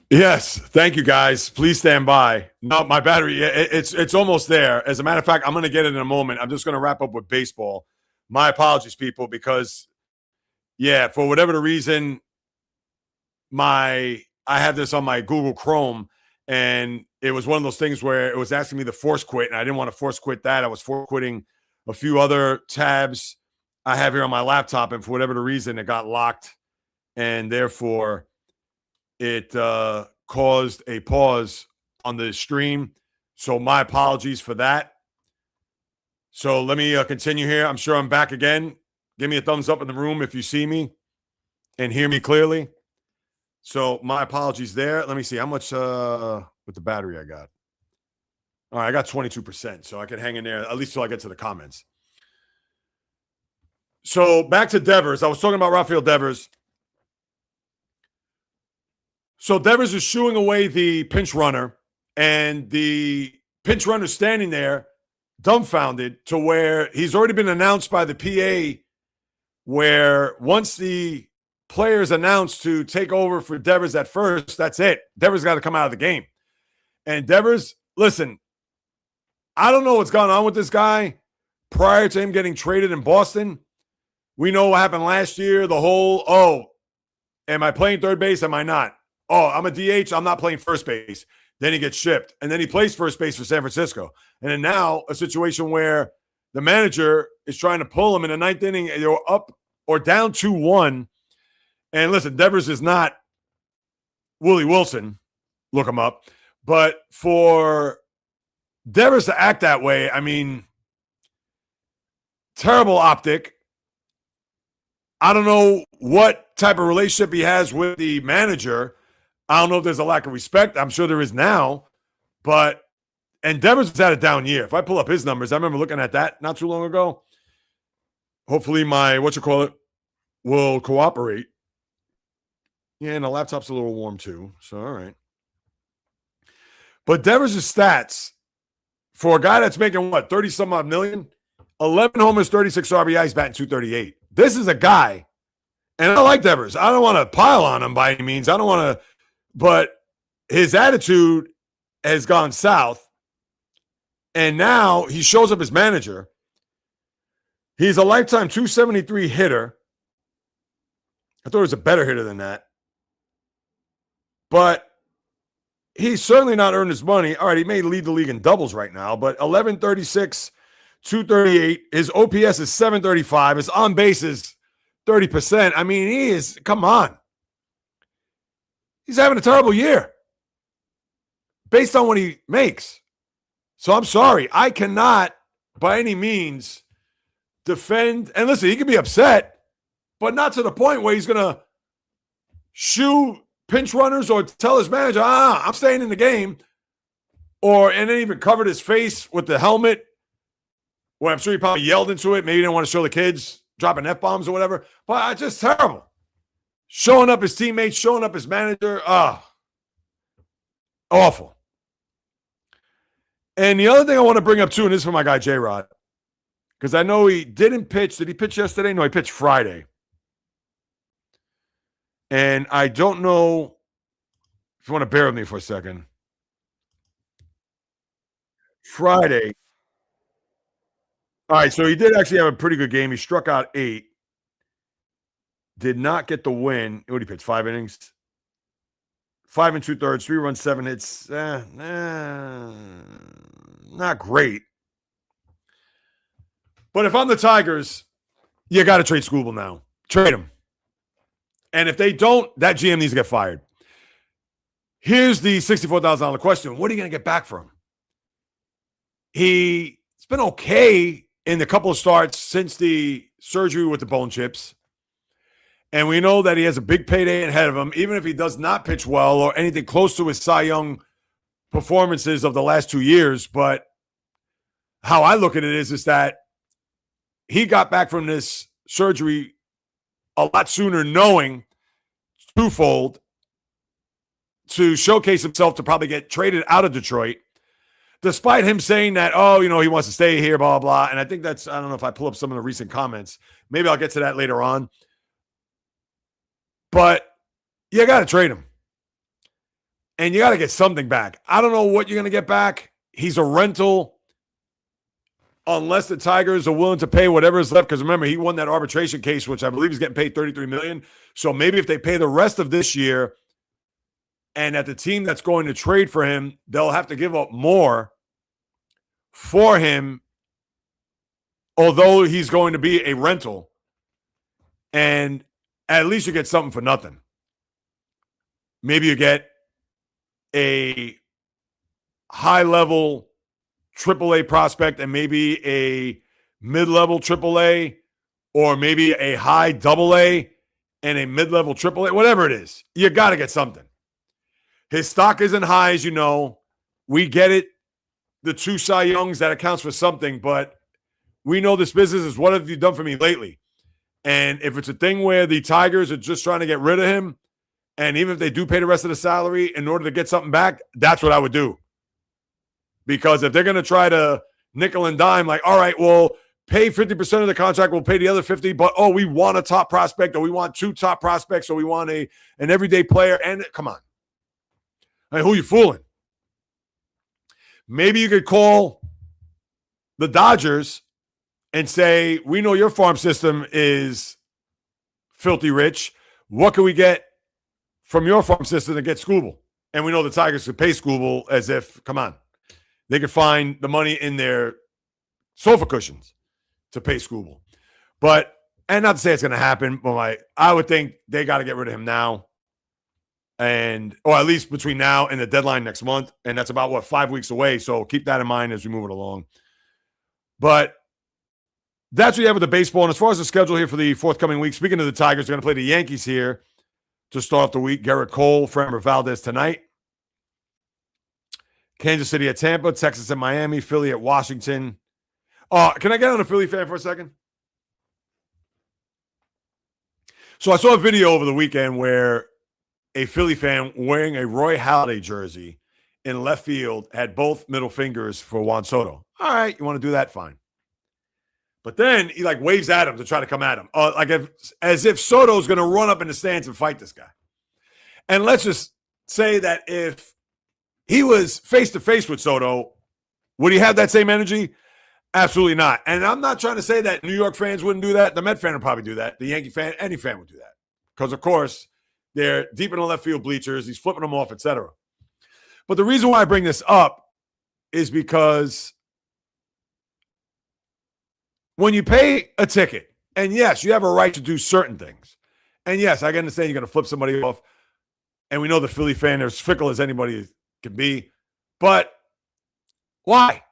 Yes, thank you guys. Please stand by. No, my battery, it's almost there. As a matter of fact, I'm going to get it in a moment. I'm just going to wrap up with baseball. My apologies, people, because for whatever the reason, I have this on my Google Chrome, and it was one of those things where it was asking me to force quit, and I didn't want to force quit that. I was force quitting a few other tabs I have here on my laptop, and for whatever the reason, it got locked, and therefore it caused a pause on the stream. So my apologies for that. So let me continue here. I'm sure I'm back again. Give me a thumbs up in the room if you see me and hear me clearly. So my apologies there. Let me see how much with the battery I got. All right, I got 22%, so I can hang in there at least till I get to the comments. So back to Devers. I was talking about Rafael Devers. So Devers is shooing away the pinch runner, and the pinch runner standing there dumbfounded to where he's already been announced by the PA, where once the players announced to take over for Devers at first, that's it. Devers got to come out of the game. And Devers, listen, I don't know what's going on with this guy prior to him getting traded in Boston. We know what happened last year, the whole, am I playing third base? Am I not? Oh, I'm a DH. I'm not playing first base. Then he gets shipped. And then he plays first base for San Francisco. And then now a situation where the manager is trying to pull him in the ninth inning. They're up or down 2-1. And listen, Devers is not Willie Wilson. Look him up. But for Devers to act that way, I mean, terrible optic. I don't know what type of relationship he has with the manager. I don't know if there's a lack of respect. I'm sure there is now. And Devers has had a down year. If I pull up his numbers, I remember looking at that not too long ago. Hopefully my, will cooperate. Yeah, and the laptop's a little warm too. So, all right. But Devers' stats for a guy that's making 30-some odd million? 11 homers, 36 RBIs, batting 238. This is a guy, and I like Devers. I don't want to pile on him by any means. I don't want to, but his attitude has gone south, and now he shows up as manager. He's a lifetime 273 hitter. I thought he was a better hitter than that. But he's certainly not earned his money. All right, he may lead the league in doubles right now, but 1136, 238. His OPS is 735. His on base is 30%. I mean, come on. He's having a terrible year based on what he makes. So I'm sorry. I cannot by any means defend. And listen, he can be upset, but not to the point where he's going to shoo pinch runners or tell his manager, I'm staying in the game. And then even covered his face with the helmet. Well, I'm sure he probably yelled into it. Maybe he didn't want to show the kids dropping F-bombs or whatever. But just terrible. Showing up his teammates, showing up his manager. Awful. And the other thing I want to bring up too, and this is for my guy J-Rod, because I know he didn't pitch. Did he pitch yesterday? No, he pitched Friday. And I don't know if you want to bear with me for a second. Friday. All right, so he did actually have a pretty good game. He struck out 8. Did not get the win. What did he pitch? 5 innings? 5 2/3, 3 runs, 7 hits. Not great. But if I'm the Tigers, you got to trade Skubal now. Trade him. And if they don't, that GM needs to get fired. Here's the $64,000 question. What are you going to get back from him? He's been okay in the couple of starts since the surgery with the bone chips. And we know that he has a big payday ahead of him, even if he does not pitch well or anything close to his Cy Young performances of the last 2 years. But how I look at it is that he got back from this surgery a lot sooner, knowing twofold to showcase himself to probably get traded out of Detroit, despite him saying that, he wants to stay here, blah, blah, blah. And I think I don't know if I pull up some of the recent comments. Maybe I'll get to that later on. But you got to trade him. And you got to get something back. I don't know what you're going to get back. He's a rental unless the Tigers are willing to pay whatever is left. Because remember, he won that arbitration case, which I believe he's getting paid $33 million. So maybe if they pay the rest of this year and at the team that's going to trade for him, they'll have to give up more for him, although he's going to be a rental. And at least you get something for nothing. Maybe you get a high-level AAA prospect and maybe a mid-level AAA, or maybe a high AA and a mid-level AAA, whatever it is. You got to get something. His stock isn't high, as you know. We get it. The 2 Cy Youngs, that accounts for something, but we know this business is what have you done for me lately? And if it's a thing where the Tigers are just trying to get rid of him, and even if they do pay the rest of the salary in order to get something back, that's what I would do. Because if they're going to try to nickel and dime, like, all right, well, pay 50% of the contract, we'll pay the other 50, but, oh, we want a top prospect, or we want 2 top prospects, or we want an everyday player. And come on. I mean, who are you fooling? Maybe you could call the Dodgers and say, we know your farm system is filthy rich. What can we get from your farm system to get Skubal? And we know the Tigers could pay Skubal as if, come on, they could find the money in their sofa cushions to pay Skubal. But, and not to say it's going to happen, but I would think they got to get rid of him now. And, or at least between now and the deadline next month. And that's about, 5 weeks away. So keep that in mind as we move it along. But that's what you have with the baseball. And as far as the schedule here for the forthcoming week, speaking of the Tigers, they're going to play the Yankees here to start off the week. Garrett Cole, Framber Valdez tonight. Kansas City at Tampa, Texas at Miami, Philly at Washington. Can I get on a Philly fan for a second? So I saw a video over the weekend where a Philly fan wearing a Roy Halladay jersey in left field had both middle fingers for Juan Soto. All right, you want to do that? Fine. But then he waves at him to try to come at him. As if Soto's going to run up in the stands and fight this guy. And let's just say that if he was face-to-face with Soto, would he have that same energy? Absolutely not. And I'm not trying to say that New York fans wouldn't do that. The Met fan would probably do that. The Yankee fan, any fan would do that. Because, of course, they're deep in the left field bleachers. He's flipping them off, etc. But the reason why I bring this up is because when you pay a ticket, and yes, you have a right to do certain things. And yes, I can understand you're going to flip somebody off. And we know the Philly fan are as fickle as anybody can be. But why?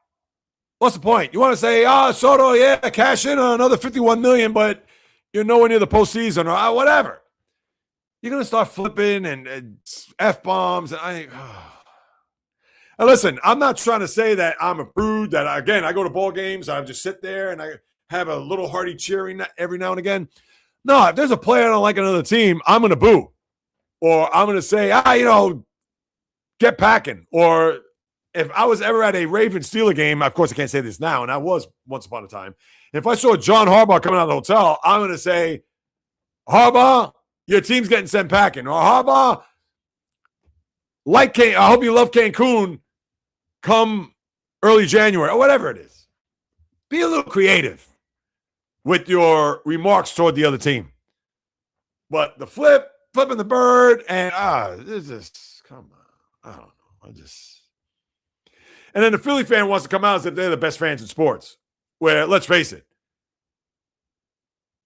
What's the point? You want to say, Soto, yeah, cash in on another $51 million, but you're nowhere near the postseason or whatever. You're going to start flipping and F-bombs. And listen, I'm not trying to say that I'm a prude, that, again, I go to ball games, I just sit there and I have a little hearty cheering every now and again. No, if there's a player I don't like another team, I'm going to boo. Or I'm going to say, get packing. Or if I was ever at a Ravens-Steelers game, of course I can't say this now, and I was once upon a time. If I saw John Harbaugh coming out of the hotel, I'm going to say, Harbaugh, your team's getting sent packing. Or Harbaugh, I hope you love Cancun come early January, or whatever it is. Be a little creative with your remarks toward the other team. But the flipping the bird, and this is, come on. I don't know. And then the Philly fan wants to come out as if they're the best fans in sports. Where, let's face it.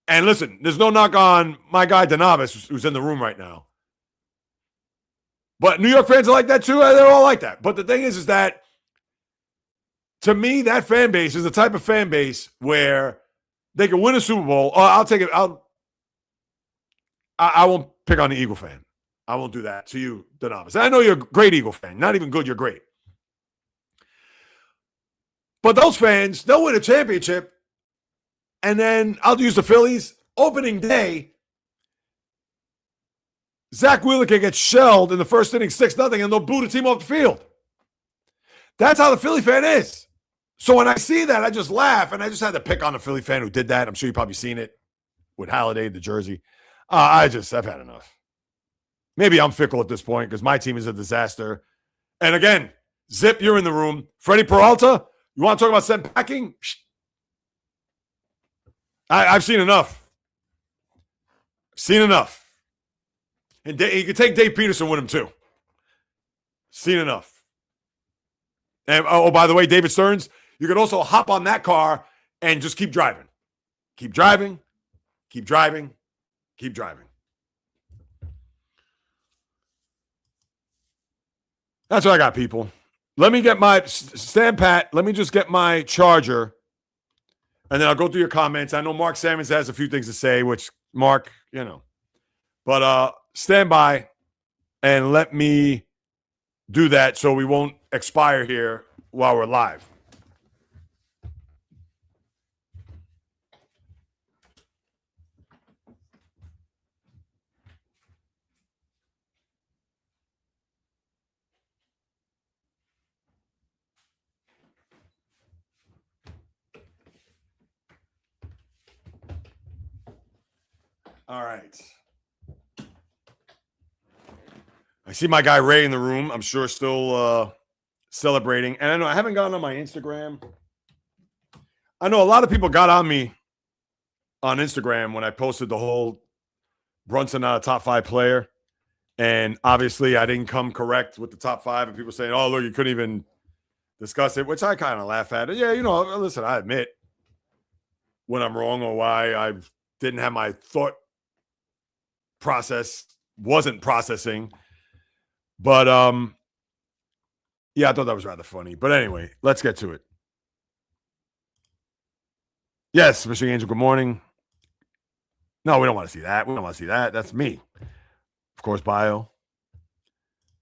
And listen, there's no knock on my guy Danavis, who's in the room right now. But New York fans are like that too. They're all like that. But the thing is that, to me, that fan base is the type of fan base where they can win a Super Bowl. I'll take it. I won't pick on the Eagle fan. I won't do that to you, Danavis. I know you're a great Eagle fan. Not even good, you're great. But those fans, they'll win a championship. And then I'll use the Phillies. Opening day, Zach Wheeler gets shelled in the first inning 6-0, and they'll boo the team off the field. That's how the Philly fan is. So when I see that, I just laugh, and I just had to pick on the Philly fan who did that. I'm sure you've probably seen it with Halladay, the jersey. I've had enough. Maybe I'm fickle at this point because my team is a disaster. And again, Zip, you're in the room. Freddie Peralta, you want to talk about send packing? I've seen enough. Seen enough. And he could take Dave Peterson with him too. Seen enough. And by the way, David Stearns, you could also hop on that car and just keep driving. Keep driving. Keep driving. Keep driving. That's what I got, people. Let me get my stand pat. Let me just get my charger, and then I'll go through your comments. I know Mark Sammons has a few things to say, which Mark, but stand by and let me do that so we won't expire here while we're live. All right. I see my guy Ray in the room. I'm sure still celebrating. And I know I haven't gotten on my Instagram. I know a lot of people got on me on Instagram when I posted the whole Brunson not a top 5 player. And obviously I didn't come correct with the top 5. And people saying, oh, look, you couldn't even discuss it, which I kind of laugh at. Yeah, listen, I admit when I'm wrong or why I didn't have my thought process, wasn't processing. But yeah, I thought that was rather funny. But anyway, let's get to it. Yes, Mr. Angel, good morning. No, we don't want to see that. We don't want to see that. That's me. Of course, bio.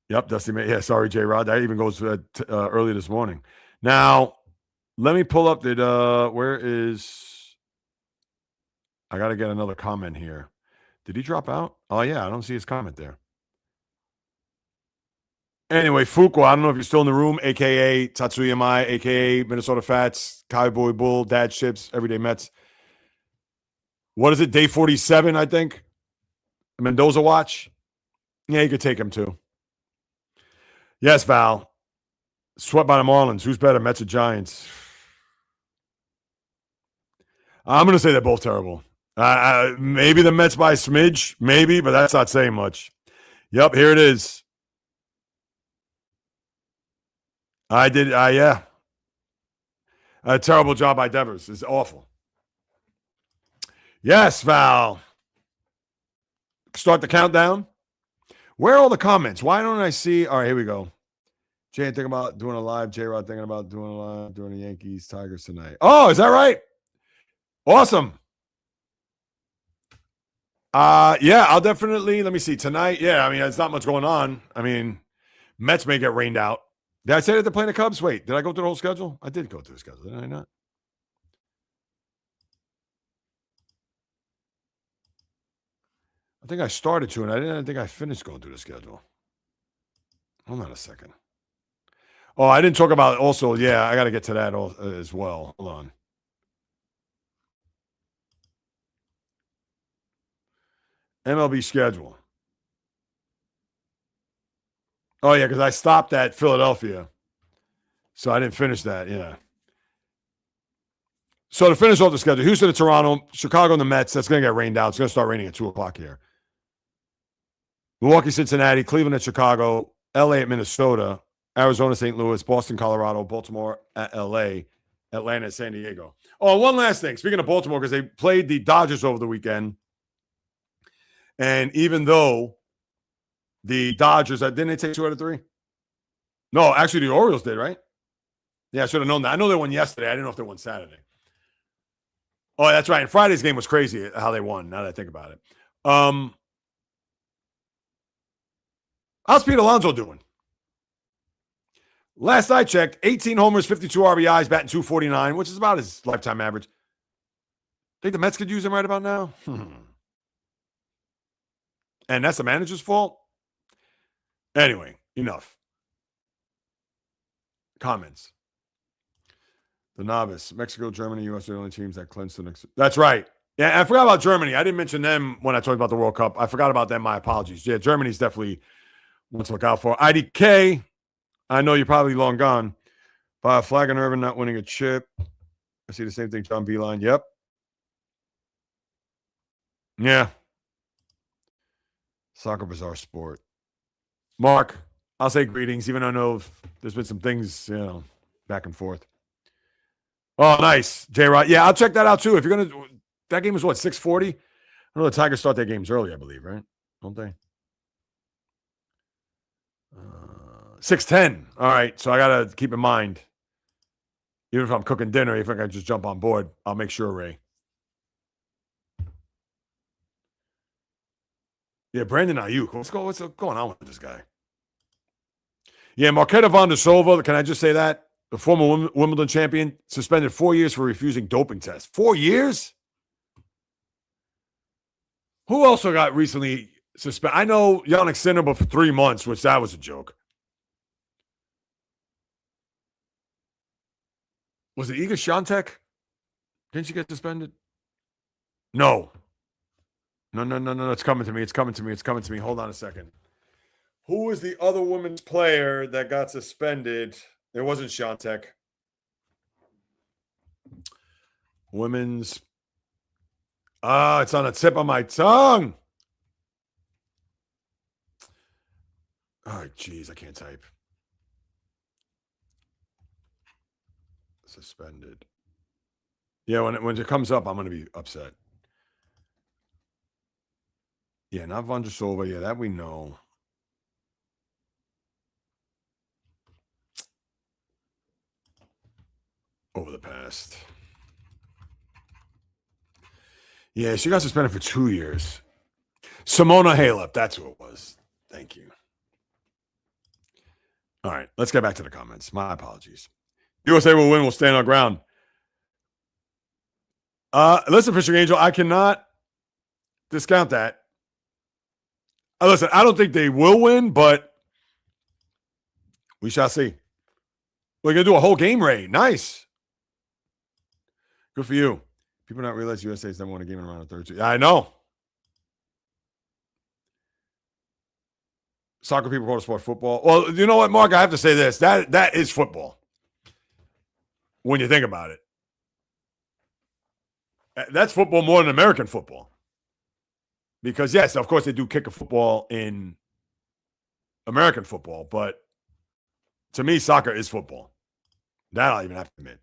Yep, Dusty. Yeah, sorry, J-Rod. That even goes early this morning. Now, let me pull up the where is I got to get another comment here. Did he drop out? Oh, yeah, I don't see his comment there. Anyway, Fuqua, I don't know if you're still in the room, a.k.a. Tatsuya Mai, a.k.a. Minnesota Fats, Cowboy Bull, Dad Ships, Everyday Mets. What is it, day 47, I think? Mendoza watch? Yeah, you could take him too. Yes, Val. Swept by the Marlins. Who's better, Mets or Giants? I'm going to say they're both terrible. Maybe the Mets by a smidge, maybe, but that's not saying much. Yep, here it is. Yeah. A terrible job by Devers. It's awful. Yes, Val. Start the countdown. Where are all the comments? Why don't I see? All right, here we go. Jay, thinking about doing a live. J-Rod thinking about doing a live, doing the Yankees, Tigers tonight. Oh, is that right? Awesome. Yeah, I'll definitely, let me see, tonight. Yeah, I mean, there's not much going on. I mean, Mets may get rained out. Did I say that they're playing the Cubs? Wait, did I go through the whole schedule? I did go through the schedule, did I not? I think I started to, and I didn't think I finished going through the schedule. Hold on a second. Oh, I didn't talk about also, yeah, I got to get to that as well. Hold on. MLB schedule. Oh, yeah, because I stopped at Philadelphia. So I didn't finish that, yeah. So to finish off the schedule, Houston to Toronto, Chicago and the Mets, that's going to get rained out. It's going to start raining at 2 o'clock here. Milwaukee, Cincinnati, Cleveland at Chicago, LA at Minnesota, Arizona, St. Louis, Boston, Colorado, Baltimore at LA, Atlanta at San Diego. Oh, one last thing. Speaking of Baltimore, because they played the Dodgers over the weekend. And even though the Dodgers, didn't they take 2 out of 3? No, actually the Orioles did, right? Yeah, I should have known that. I know they won yesterday. I didn't know if they won Saturday. Oh, that's right. And Friday's game was crazy how they won, now that I think about it. How's Pete Alonso doing? Last I checked, 18 homers, 52 RBIs, batting .249, which is about his lifetime average. Think the Mets could use him right about now? And that's the manager's fault? Anyway, enough. Comments. The novice. Mexico, Germany, U.S. are the only teams that clinched the next. That's right. Yeah, I forgot about Germany. I didn't mention them when I talked about the World Cup. I forgot about them. My apologies. Yeah, Germany's definitely one to look out for. IDK, I know you're probably long gone. Flag and Irvin not winning a chip. I see the same thing. John Beeline. Yep. Yeah. Soccer bizarre sport. Mark, I'll say greetings, even though I know there's been some things, back and forth. Oh, nice. J-Rod. Yeah, I'll check that out too. If you're going to, that game is what, 6:40? I know the Tigers start their games early, I believe, right? Don't they? 6:10. All right. So I got to keep in mind, even if I'm cooking dinner, if I can just jump on board, I'll make sure, Ray. Yeah, Brandon Ayuk. What's going on with this guy? Yeah, Marketa Vondrousova, can I just say that? The former Wimbledon champion, suspended 4 years for refusing doping tests. 4 years? Who also got recently suspended? I know Yannick Sinner, but for 3 months, which that was a joke. Was it Iga Swiatek? Didn't she get suspended? No. No. It's coming to me. It's coming to me. Hold on a second. Who was the other women's player that got suspended? It wasn't Swiatek. Women's. It's on the tip of my tongue. Oh, geez, I can't type. Suspended. Yeah, when it comes up, I'm going to be upset. Yeah, not Vondrousova. Yeah, that we know. Over the past. Yeah, she got suspended for 2 years. Simona Halep, that's who it was. Thank you. All right, let's get back to the comments. My apologies. USA will win. We'll stand our ground. Listen, Fishing Angel, I cannot discount that. Listen, I don't think they will win, but we shall see. We're going to do a whole game raid. Nice. Good for you. People not realize USA's never won a game in around a third. Yeah, I know. Soccer people call it sport football. Well, you know what, Mark? I have to say this. That is football. When you think about it. That's football more than American football. Because, yes, of course, they do kick a football in American football. But to me, soccer is football. That I'll even have to admit.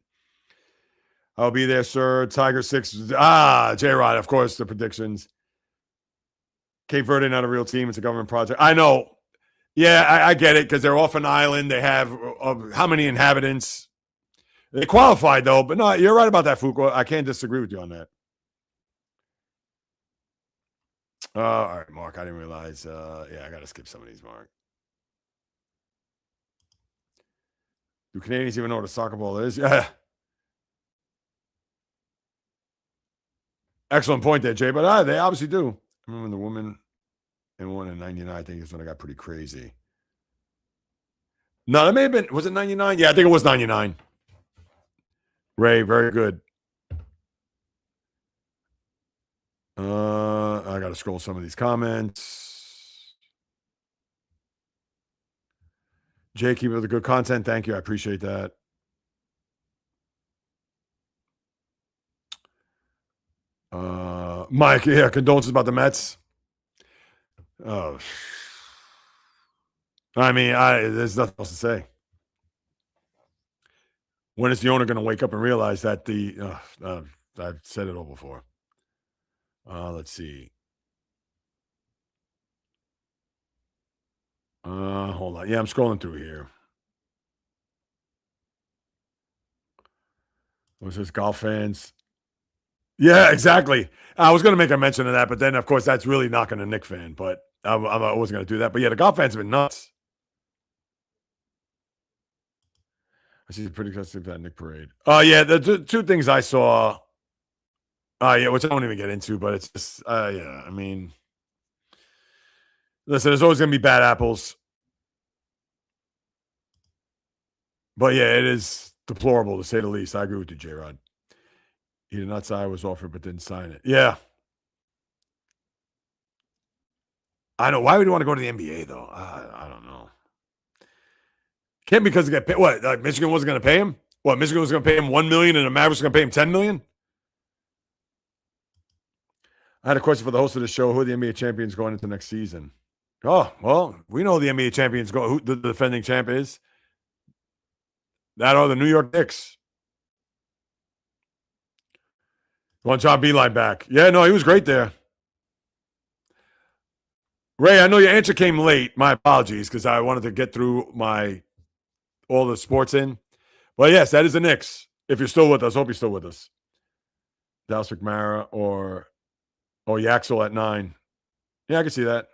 I'll be there, sir. Tiger 6. J-Rod, of course, the predictions. Cape Verde, not a real team. It's a government project. I know. Yeah, I get it because they're off an island. They have how many inhabitants? They qualified, though. But no, you're right about that, Fuqua. I can't disagree with you on that. All right, Mark. I didn't realize. Yeah, I got to skip some of these, Mark. Do Canadians even know what a soccer ball is? Yeah. Excellent point there, Jay. But they obviously do. I remember the woman and one in 99, I think is when I got pretty crazy. No, that may have been, was it 99? Yeah, I think it was 99. Ray, very good. I got to scroll some of these comments. Jay, keep it with the good content. Thank you. I appreciate that. Mike, yeah, condolences about the Mets. Oh, I mean, there's nothing else to say. When is the owner going to wake up and realize that I've said it all before. Let's see. Hold on. Yeah, I'm scrolling through here. What's this? Golf fans? Yeah, exactly. I was going to make a mention of that, but then, of course, that's really knocking a Knick fan. But I wasn't going to do that. But yeah, the golf fans have been nuts. I see pretty close to that Knick parade. Oh, yeah, the two things I saw. Yeah, which I don't even get into, but it's just, yeah, I mean, listen, there's always going to be bad apples. But yeah, it is deplorable to say the least. I agree with you, J-Rod. He did not say I was offered, but didn't sign it. Yeah. I know. Why would you want to go to the NBA, though? I don't know. Can't because he got paid. What? Like Michigan wasn't going to pay him? What? Michigan was going to pay him $1 million and the Mavericks were going to pay him $10 million? I had a question for the host of the show. Who are the NBA champions going into next season? Oh, well, we know the NBA champions go. Who the defending champ is? That are the New York Knicks. Want John Beeline back? Yeah, no, he was great there. Ray, I know your answer came late. My apologies, because I wanted to get through all the sports in. Well, yes, that is the Knicks. If you're still with us, hope you're still with us. Dallas McMara or Yaxel at 9. Yeah, I can see that.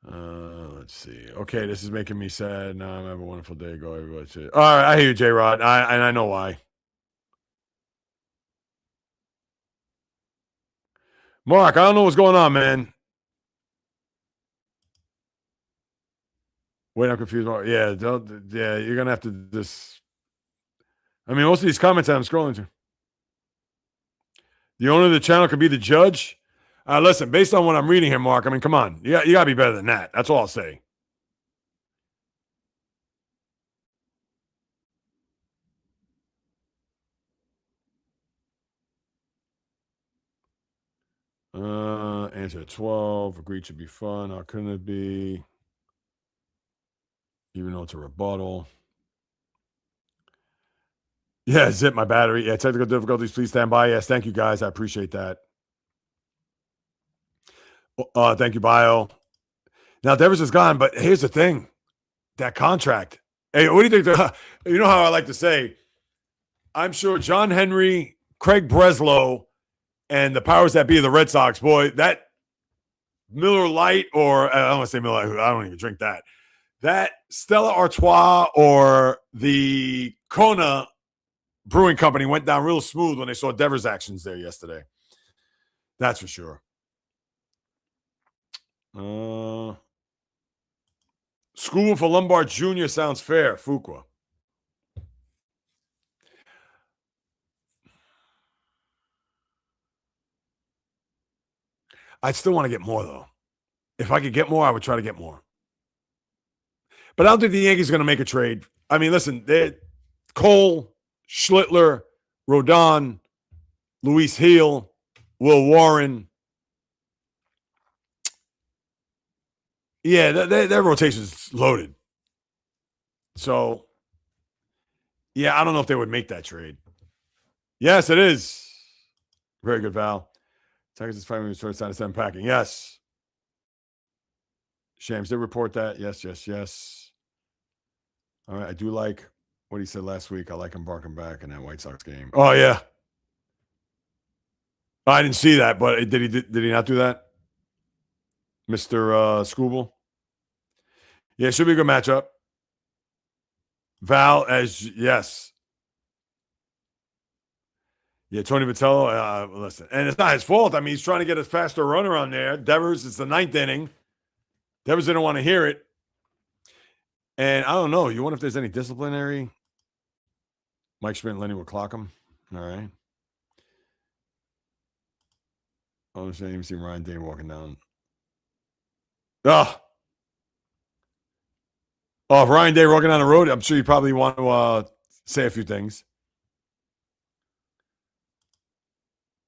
Let's see. Okay, this is making me sad. No, I'm having a wonderful day. Go, everybody. All right, I hear you, J-Rod. I know why. Mark, I don't know what's going on, man. Wait, I'm confused. Yeah, you're going to have to just... I mean, most of these comments I'm scrolling to. The owner of the channel could be the judge? Listen, based on what I'm reading here, Mark, I mean, come on. You got to be better than that. That's all I'll say. Answer 12. Agreed should be fun. How couldn't it be? Even though it's a rebuttal. Yeah, zip my battery. Yeah, technical difficulties. Please stand by. Yes, thank you, guys. I appreciate that. Thank you, Bio. Now, Devers is gone, but here's the thing. That contract. Hey, what do you think? You know how I like to say, I'm sure John Henry, Craig Breslow, and the powers that be of the Red Sox, boy, that Miller Lite, or I don't want to say Miller Lite, I don't even drink that. That Stella Artois or the Kona Brewing Company went down real smooth when they saw Devers' actions there yesterday. That's for sure. School for Lombard Jr. sounds fair. Fuqua. I'd still want to get more, though. If I could get more, I would try to get more. But I don't think the Yankees are going to make a trade. I mean, listen, Cole, Schlittler, Rodon, Luis Heel, Will Warren. Yeah, their rotation is loaded. So, yeah, I don't know if they would make that trade. Yes, it is. Very good, Val. Texas 5 minutes short side of 7 packing. Yes. Shams did report that. Yes. All right, I do like what he said last week. I like him barking back in that White Sox game. Oh, yeah. I didn't see that, but did he not do that? Mr. Skubal? Yeah, it should be a good matchup. Val, yes. Yeah, Tony Vitello, listen. And it's not his fault. I mean, he's trying to get a faster runner on there. Devers, it's the 9th inning. Devers didn't want to hear it. And I don't know. You wonder if there's any disciplinary? Mike Schmidt and Lenny will clock him. All right. I don't even see Ryan Day walking down. Oh, if Ryan Day walking down the road, I'm sure you probably want to say a few things.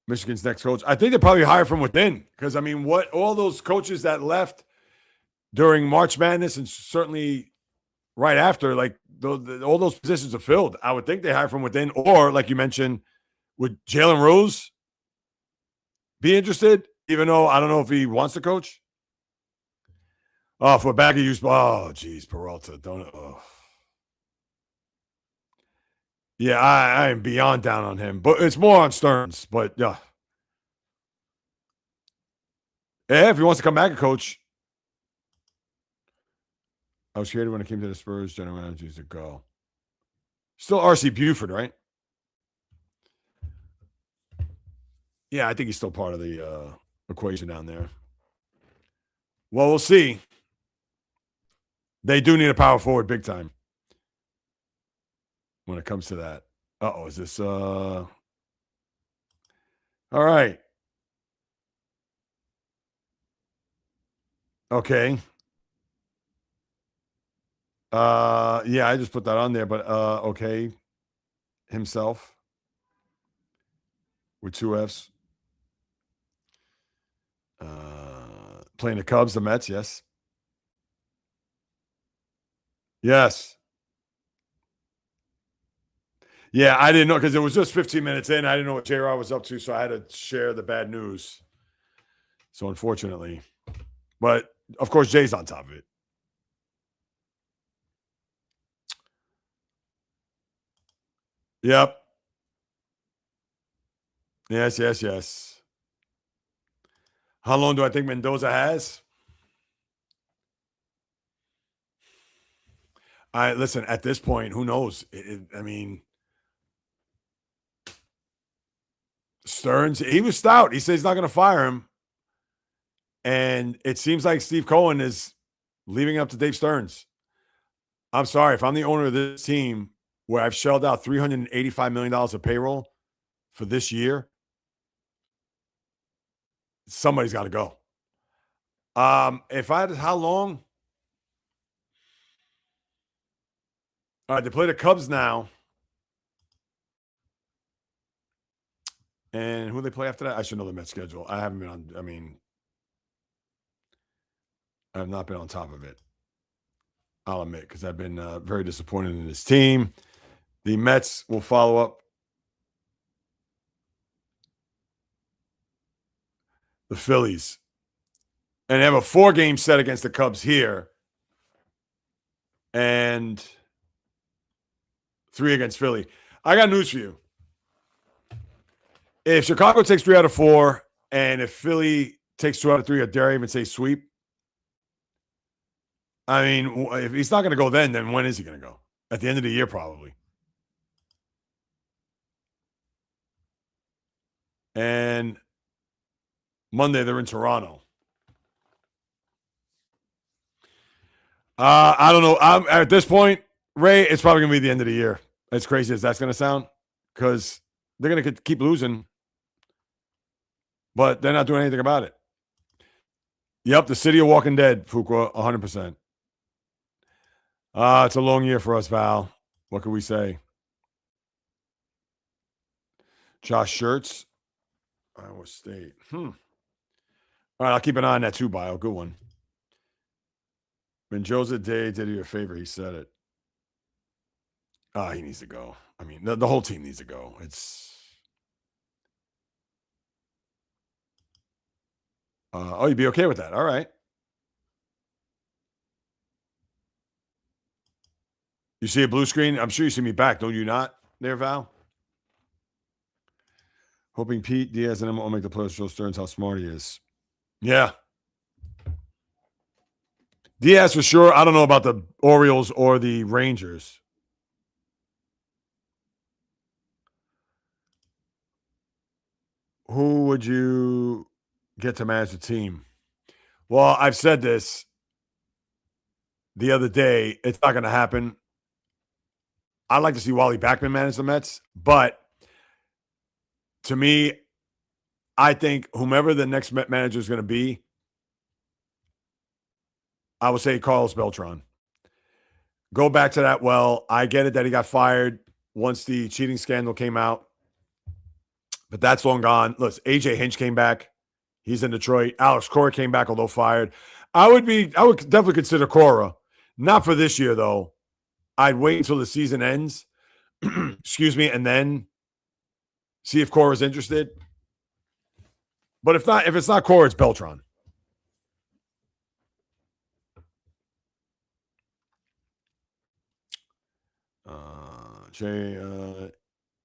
Michigan's next coach. I think they probably hire from within because, I mean, what all those coaches that left during March Madness and certainly right after, like all those positions are filled. I would think they hire from within, or like you mentioned, would Jalen Rose be interested? Even though I don't know if he wants to coach. Oh, for a bag of use. Oh, geez, Peralta. Don't. Oh. Yeah, I am beyond down on him, but it's more on Stearns. But yeah, if he wants to come back and coach, I was scared when it came to the Spurs. General managers to go. Still R.C. Buford, right? Yeah, I think he's still part of the equation down there. Well, we'll see. They do need a power forward big time. when it comes to that. Uh-oh, is this all right. Okay. Yeah, I just put that on there, but okay. Himself with 2 Fs. Playing the Cubs, the Mets, yes. Yes. Yeah, I didn't know because it was just 15 minutes in. I didn't know what J-Rod was up to, so I had to share the bad news. So unfortunately. But of course, Jay's on top of it. Yep. Yes, yes, yes. How long do I think Mendoza has? Listen, at this point, who knows? I mean, Stearns, he was stout. He says he's not going to fire him. And it seems like Steve Cohen is leaving it up to Dave Stearns. I'm sorry. If I'm the owner of this team where I've shelled out $385 million of payroll for this year, somebody's got to go. If I had, how long? All right, they play the Cubs now. And who they play after that? I should know the Mets schedule. I haven't been on, I have not been on top of it. I'll admit, because I've been very disappointed in this team. The Mets will follow up the Phillies. And they have a 4-game set against the Cubs here. And 3 against Philly. I got news for you. If Chicago takes 3 out of 4, and if Philly takes 2 out of 3, or dare I even say sweep, I mean, if he's not going to go then when is he going to go? At the end of the year, probably. And Monday, they're in Toronto. I don't know. At this point, Ray, it's probably going to be the end of the year. As crazy as that's going to sound, because they're going to keep losing, but they're not doing anything about it. Yep, the city of Walking Dead, Fuqua, 100%. It's a long year for us, Val. What can we say? Josh Shirts, Iowa State. All right, I'll keep an eye on that too, Bio. Good one. Mendoza Day did you a favor. He said it. He needs to go. I mean, the whole team needs to go. It's. You'd be okay with that. All right. You see a blue screen? I'm sure you see me back. Don't you not there, Val? Hoping Pete, Diaz, and Emma will make the players show Stearns how smart he is. Yeah. Diaz for sure. I don't know about the Orioles or the Rangers. Who would you get to manage the team? Well, I've said this the other day. It's not going to happen. I'd like to see Wally Backman manage the Mets, but to me, I think whomever the next Met manager is going to be, I would say Carlos Beltran. Go back to that well. I get it that he got fired once the cheating scandal came out, but that's long gone. Listen, AJ Hinch came back. He's in Detroit. Alex Cora came back, although fired. I would definitely consider Cora. Not for this year, though. I'd wait until the season ends. Excuse me, and then see if Cora's interested. But if it's not Cora, it's Beltran. Jay, you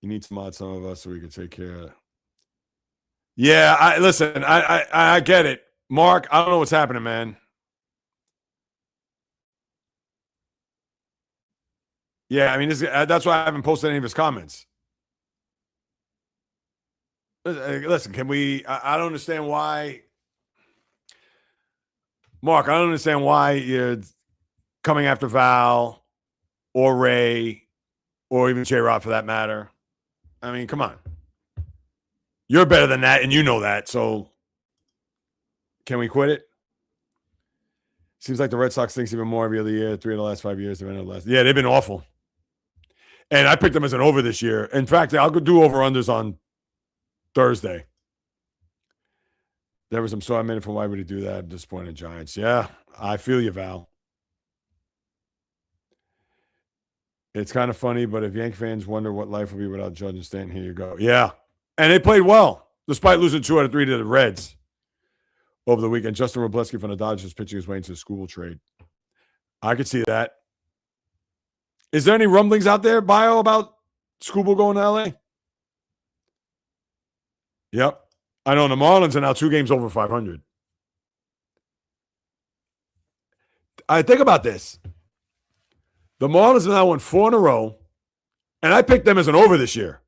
need to mod some of us so we can take care of it. Yeah, I get it. Mark, I don't know what's happening, man. Yeah, I mean, that's why I haven't posted any of his comments. Listen, can we? I don't understand why. Mark, I don't understand why you're coming after Val or Ray or even J-Rod for that matter. I mean, come on. You're better than that, and you know that. So can we quit it? Seems like the Red Sox thinks even more every other year. 3 of the last 5 years. Yeah, they've been awful. And I picked them as an over this year. In fact, I'll go do over-unders on Thursday. There was some sore minute from why would he do that? I'm disappointed in Giants. Yeah, I feel you, Val. It's kind of funny, but if Yankee fans wonder what life would be without Judge and Stanton, here you go. Yeah. And they played well, despite losing 2 out of 3 to the Reds over the weekend. Justin Robleski from the Dodgers pitching his way into the Skubal trade. I could see that. Is there any rumblings out there, Bio, about Skubal going to LA? Yep. I know the Marlins are now 2 games over 500. I think about this. The Marlins have now won 4 in a row, and I picked them as an over this year.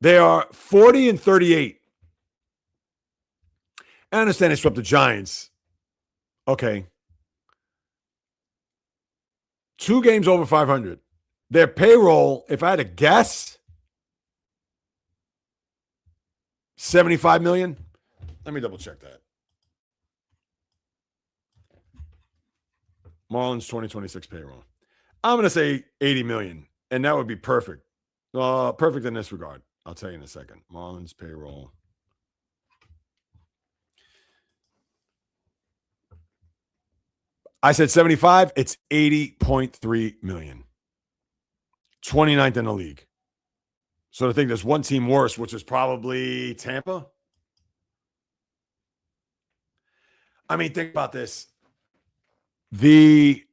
They are 40-38. I understand they swept the Giants. Okay. 2 games over 500. Their payroll, if I had to guess, $75 million. Let me double check that. Marlins 2026 payroll. I'm going to say $80 million, and that would be perfect. Perfect in this regard. I'll tell you in a second. Marlins payroll. I said 75. It's $80.3 million. 29th in the league. So I think there's one team worse, which is probably Tampa. I mean, think about this. The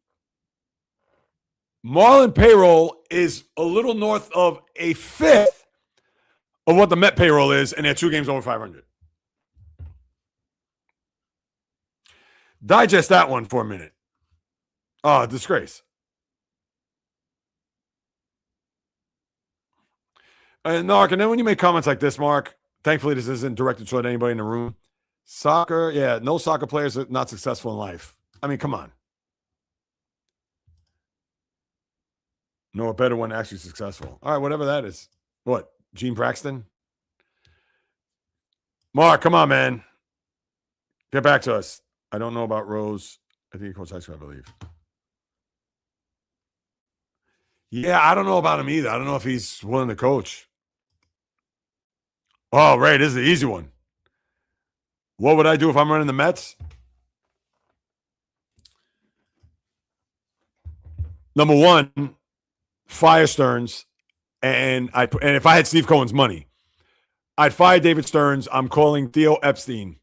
Marlin payroll is a little north of a fifth of what the Met payroll is, and they're 2 games over 500. Digest that one for a minute. Oh, disgrace. And Mark, and then when you make comments like this, Mark, thankfully this isn't directed toward anybody in the room. Soccer, yeah, no soccer players are not successful in life. I mean, come on. No, a better one actually successful. All right, whatever that is. What, Gene Braxton? Mark, come on, man. Get back to us. I don't know about Rose. I think he coached high school, I believe. Yeah, I don't know about him either. I don't know if he's willing to coach. Oh, Ray, this is the easy one. What would I do if I'm running the Mets? Number one, fire Stearns, and if I had Steve Cohen's money, I'd fire David Stearns. I'm calling Theo Epstein.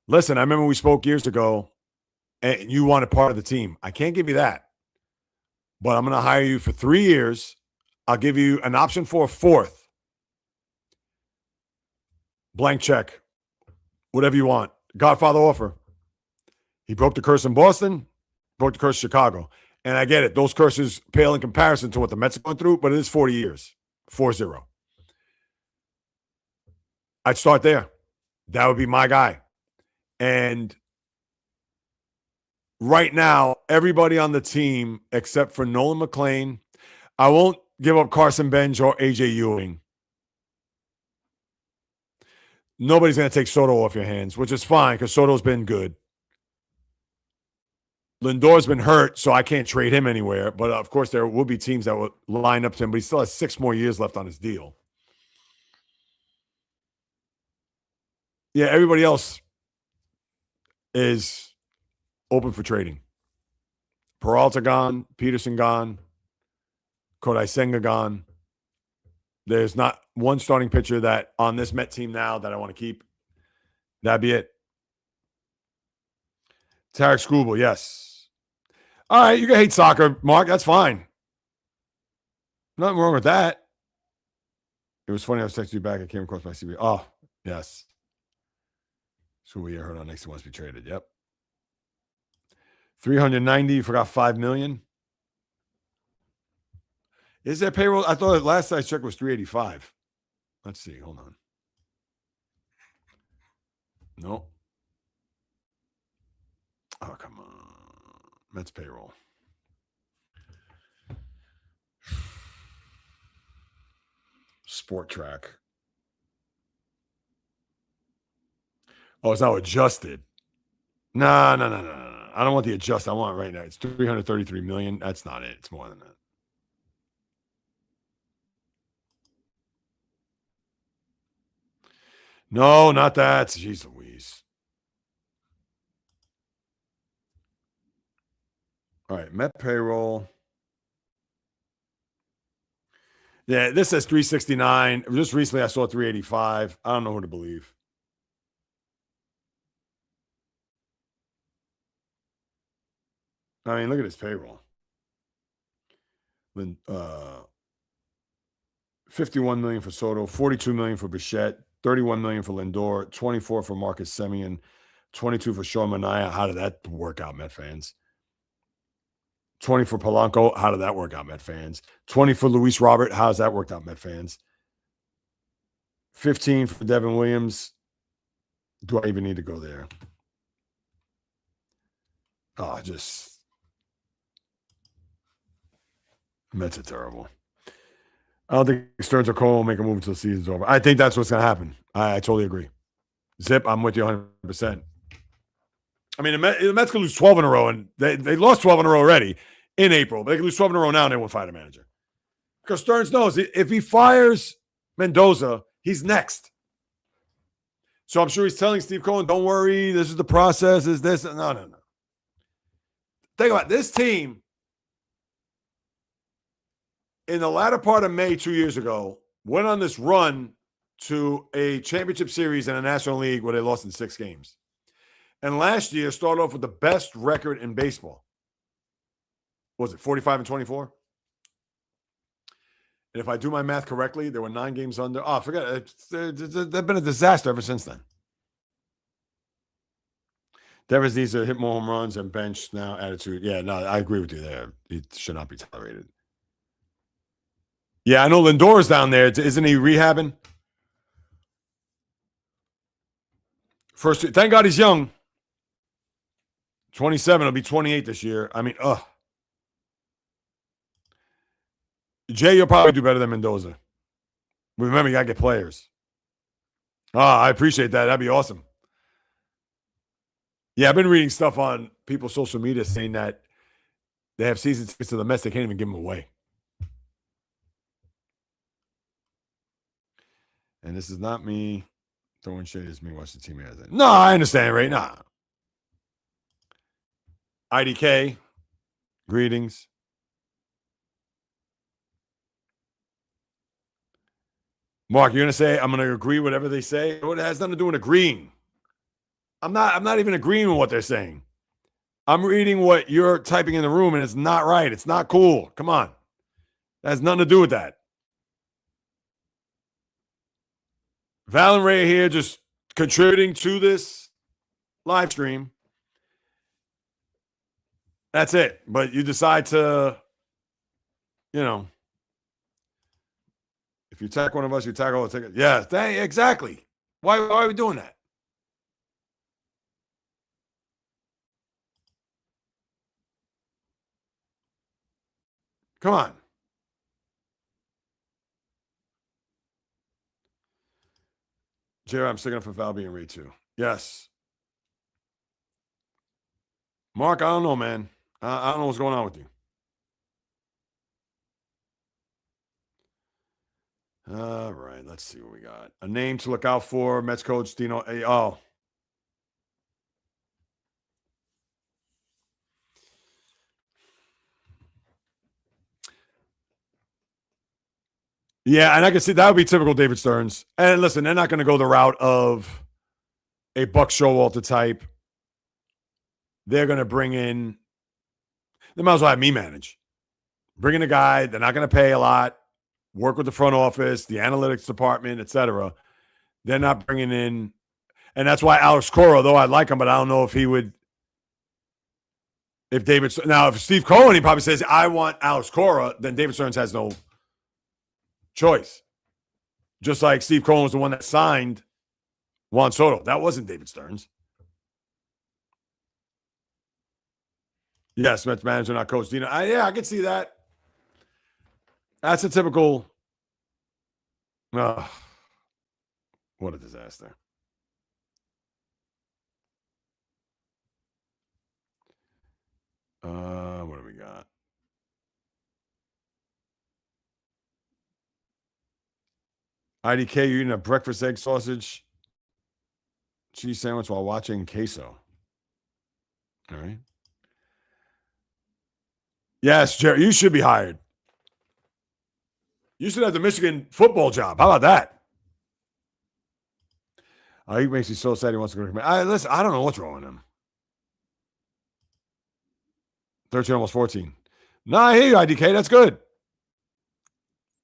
Listen, I remember we spoke years ago, and you wanted part of the team. I can't give you that, but I'm going to hire you for 3 years. I'll give you an option for a 4th. Blank check. Whatever you want. Godfather offer. He broke the curse in Boston, broke the curse in Chicago. And I get it. Those curses pale in comparison to what the Mets are going through, but it is 40 years. 4-0. I'd start there. That would be my guy. And right now, everybody on the team, except for Nolan McLean, I won't give up Carson Bench or AJ Ewing. Nobody's going to take Soto off your hands, which is fine because Soto's been good. Lindor's been hurt, so I can't trade him anywhere. But, of course, there will be teams that will line up to him, but he still has 6 more years left on his deal. Yeah, everybody else is open for trading. Peralta gone, Peterson gone, Kodai Senga gone. There's not one starting pitcher that on this Met team now that I want to keep. That'd be it. Tarik Skubal, yes. All right, you can hate soccer, Mark. That's fine. Nothing wrong with that. It was funny. I was texting you back. I came across my CB. Oh, yes. Skubal, you heard on next. He wants to be traded. Yep. 390. You forgot $5 million. Is that payroll? I thought last I checked was 385. Let's see. Hold on. No. Oh, come on. Mets payroll. Sport Track. Oh, it's now adjusted. No. I don't want the adjust. I want it right now. It's 333 million. That's not it. It's more than that. No, not that. Jeez Louise. All right, Met payroll. Yeah, this says 369. Just recently, I saw 385. I don't know who to believe. I mean, look at his payroll. 51 million for Soto, 42 million for Bichette, 31 million for Lindor, 24 for Marcus Semien, 22 for Sean Manaea. How did that work out, Met fans? 20 for Polanco. How did that work out, Met fans? 20 for Luis Robert. How's that worked out, Met fans? 15 for Devin Williams. Do I even need to go there? Oh, just Mets are terrible. I don't think Stearns or Cole will make a move until the season's over. I think that's what's going to happen. I totally agree. Zip, I'm with you 100%. I mean, the Mets could lose 12 in a row, and they lost 12 in a row already in April. But they could lose 12 in a row now, and they won't fire the manager. Because Stearns knows if he fires Mendoza, he's next. So I'm sure he's telling Steve Cohen, don't worry, this is the process, is this. No. Think about it. This team, in the latter part of May 2 years ago, went on this run to a championship series in a National League where they lost in 6 games. And last year started off with the best record in baseball. What was it 45-24? And if I do my math correctly, there were 9 games under. Oh, forget it. They've been a disaster ever since then. Devers needs to hit more home runs and bench now attitude. Yeah, no, I agree with you there. It should not be tolerated. Yeah, I know Lindor's down there. Isn't he rehabbing? First, thank God he's young. 27, he'll be 28 this year. I mean, Jay, you'll probably do better than Mendoza. Remember, you got to get players. I appreciate that. That'd be awesome. Yeah, I've been reading stuff on people's social media saying that they have season tickets to the Mets. They can't even give them away. And this is not me throwing shade. It's me watching the team. No, I understand, right? Nah. IDK, greetings. Mark, you're going to say, I'm going to agree with whatever they say? It has nothing to do with agreeing. I'm not even agreeing with what they're saying. I'm reading what you're typing in the room, and it's not right. It's not cool. Come on. That has nothing to do with that. Val and Ray here just contributing to this live stream. That's it. But you decide to, if you attack one of us, you attack all the tickets. Yeah, exactly. Why are we doing that? Come on. Jerry, I'm sticking up for Valby and Reed too. Yes. Mark, I don't know, man. I don't know what's going on with you. All right, let's see what we got. A name to look out for, Mets coach Dino. Oh. Yeah, and I can see that would be typical David Stearns. And listen, they're not going to go the route of a Buck Showalter type. They're going to bring in, they might as well have me manage. Bring in a guy, they're not going to pay a lot, work with the front office, the analytics department, etc. They're not bringing in, and that's why Alex Cora, though I like him, but I don't know if he would, if Steve Cohen, he probably says, I want Alex Cora, then David Stearns has no choice. Just like Steve Cohen was the one that signed Juan Soto. That wasn't David Stearns. Yes, Mets manager, not coach. Dino. I can see that. That's a typical Oh, what a disaster. What do we got? IDK, you're eating a breakfast egg sausage cheese sandwich while watching queso. All right. Yes, Jerry, you should be hired. You should have the Michigan football job. How about that? He makes me so sad he wants to go to listen, I don't know what's wrong with him. 13, almost 14. No, I hear you, IDK. That's good.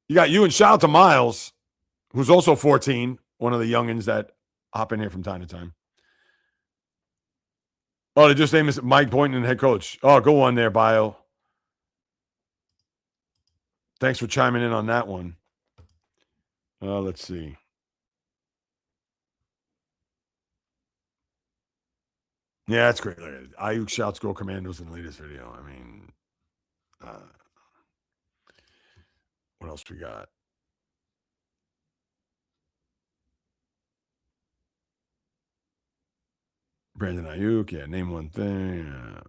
You got you and shout out to Miles, who's also 14, one of the youngins that hop in here from time to time. Oh, they just named us Mike Boynton, head coach. Oh, go on there, Bio. Thanks for chiming in on that one. Let's see. Yeah, that's great. Ayuk shouts "Go Commandos" in the latest video. I mean, what else we got? Brandon Ayuk. Yeah, name one thing.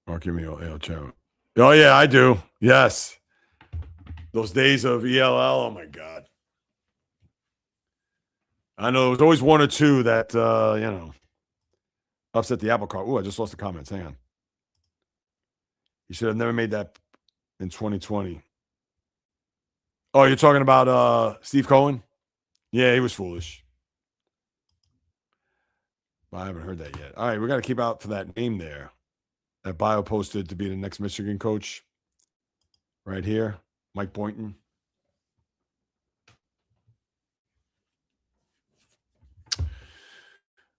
Mark, give me your chat. Oh yeah, I do. Yes, those days of ELL. Oh my God. I know there's always one or two that upset the apple cart. Ooh, I just lost the comments. Hang on. You should have never made that in 2020. Oh, you're talking about Steve Cohen? Yeah, he was foolish. I haven't heard that yet. All right, we got to keep out for that name there. That Bio posted to be the next Michigan coach. Right here, Mike Boynton.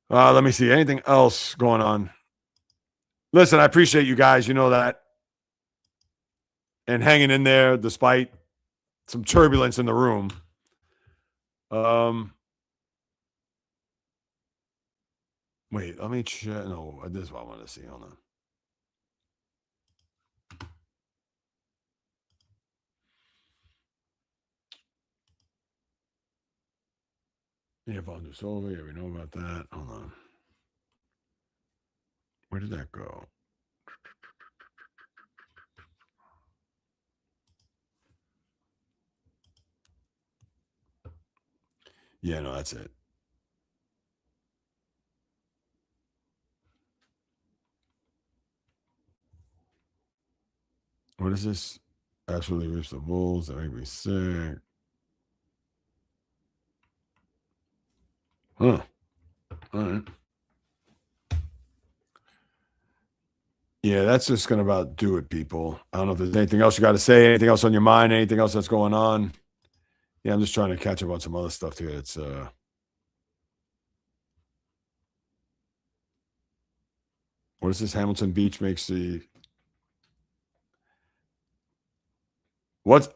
Let me see. Anything else going on? Listen, I appreciate you guys. You know that. And hanging in there despite some turbulence in the room. Wait, let me check. No, this is what I want to see. Hold on. Yeah, Valdusova. Yeah, we know about that. Hold on. Where did that go? Yeah, no, that's it. What is this? Absolutely rips the Bulls. That make me sick. Huh. All right. Yeah, that's just going to about do it, people. I don't know if there's anything else you got to say, anything else on your mind, anything else that's going on. Yeah, I'm just trying to catch up on some other stuff here. It's what is this? Hamilton Beach makes the what?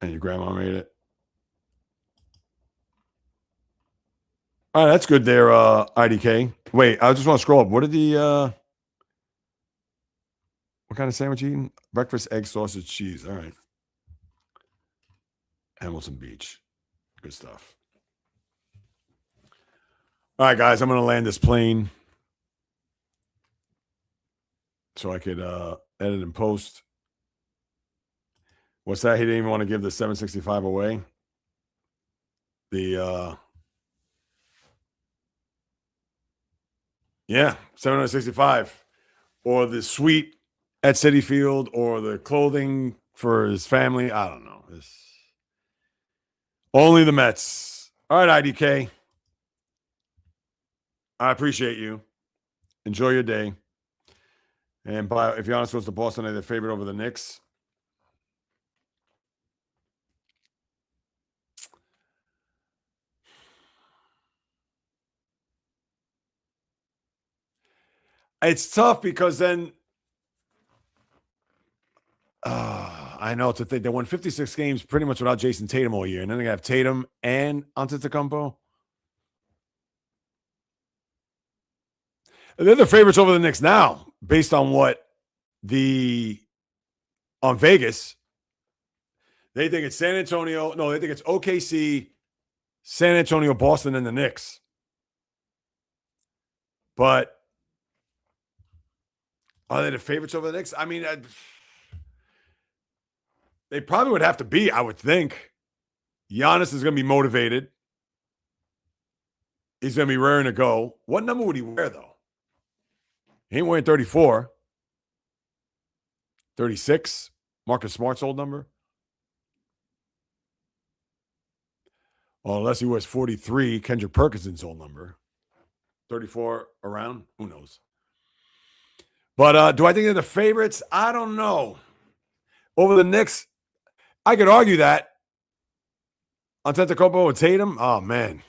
And your grandma made it. All right, that's good there, IDK. Wait, I just want to scroll up. What did the what kind of sandwich you eating? Breakfast, egg, sausage, cheese. All right. Hamilton Beach. Good stuff. All right, guys, I'm going to land this plane so I could edit and post. What's that? He didn't even want to give the 765 away. The yeah, 765, or the suite at Citi Field, or the clothing for his family. I don't know. Only the Mets. All right, IDK. I appreciate you. Enjoy your day. And if you're honest, was the Boston their favorite over the Knicks? It's tough because then I know it's a thing. They won 56 games pretty much without Jason Tatum all year, and then they have Tatum and Antetokounmpo. They're the favorites over the Knicks now, based on what on Vegas. They think it's San Antonio. No, they think it's OKC, San Antonio, Boston, and the Knicks. But are they the favorites over the Knicks? I mean, they probably would have to be, I would think. Giannis is going to be motivated. He's going to be raring to go. What number would he wear, though? He ain't wearing 34. 36? Marcus Smart's old number? Well, unless he wears 43, Kendrick Perkinson's old number. 34 around? Who knows? But do I think they're the favorites? I don't know. Over the Knicks, I could argue that. Antetokounmpo and Tatum? Oh, man.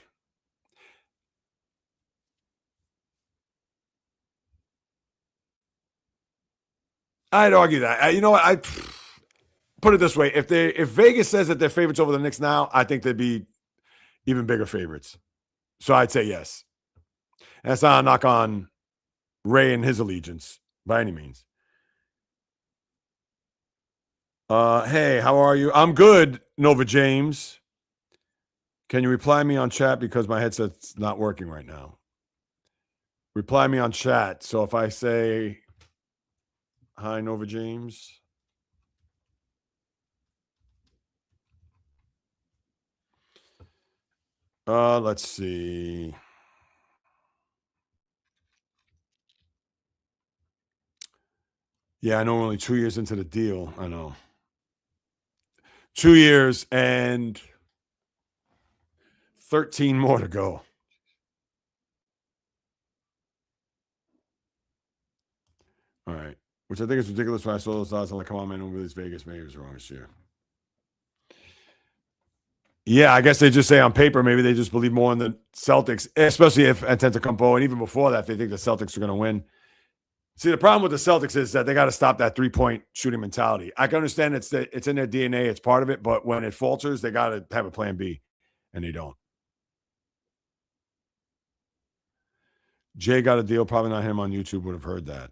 I'd argue that. You know what? I put it this way: if Vegas says that they're favorites over the Knicks now, I think they'd be even bigger favorites. So I'd say yes. And that's not a knock on Ray and his allegiance by any means. Hey, how are you? I'm good, Nova James. Can you reply me on chat because my headset's not working right now? Reply me on chat. So if I say hi, Nova James. Let's see. Yeah, I know we're only 2 years into the deal. I know. 2 years and 13 more to go. All right. Which I think is ridiculous when I saw those odds. I'm like, come on, man, over this Vegas. Maybe it was wrong this year. Yeah, I guess they just say on paper, maybe they just believe more in the Celtics, especially if Antetokounmpo, and even before that, they think the Celtics are going to win. See, the problem with the Celtics is that they got to stop that three-point shooting mentality. I can understand it's in their DNA, it's part of it, but when it falters, they got to have a plan B, and they don't. Jay got a deal, probably not him on YouTube would have heard that.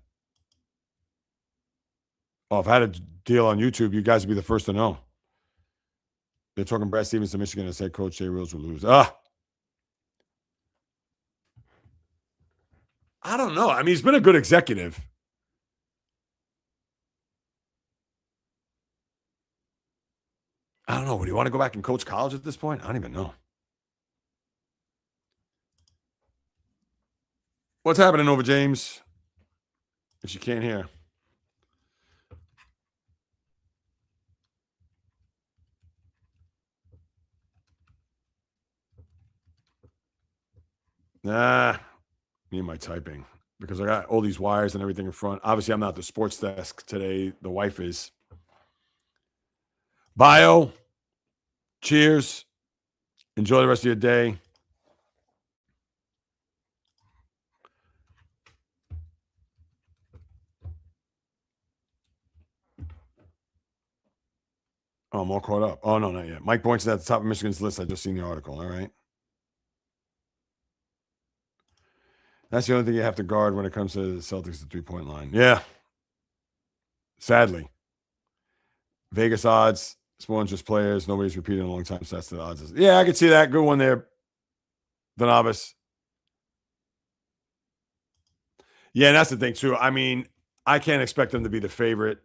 Oh, if I had a deal on YouTube, you guys would be the first to know. They're talking Brad Stevens to Michigan and said Coach Jay Reels will lose. I don't know. I mean, he's been a good executive. I don't know. Would you want to go back and coach college at this point? I don't even know. What's happening over, James? If you can't hear. Nah, me and my typing. Because I got all these wires and everything in front. Obviously, I'm not at the sports desk today. The wife is. Bio. Cheers. Enjoy the rest of your day. Oh, I'm all caught up. Oh, no, not yet. Mike Boynton's at the top of Michigan's list. I just seen the article. All right. That's the only thing you have to guard when it comes to the Celtics, the three-point line. Yeah. Sadly. Vegas odds. Spawn's just players. Nobody's repeated in a long time, so that's the odds. Yeah, I can see that. Good one there. The novice. Yeah, and that's the thing, too. I mean, I can't expect them to be the favorite.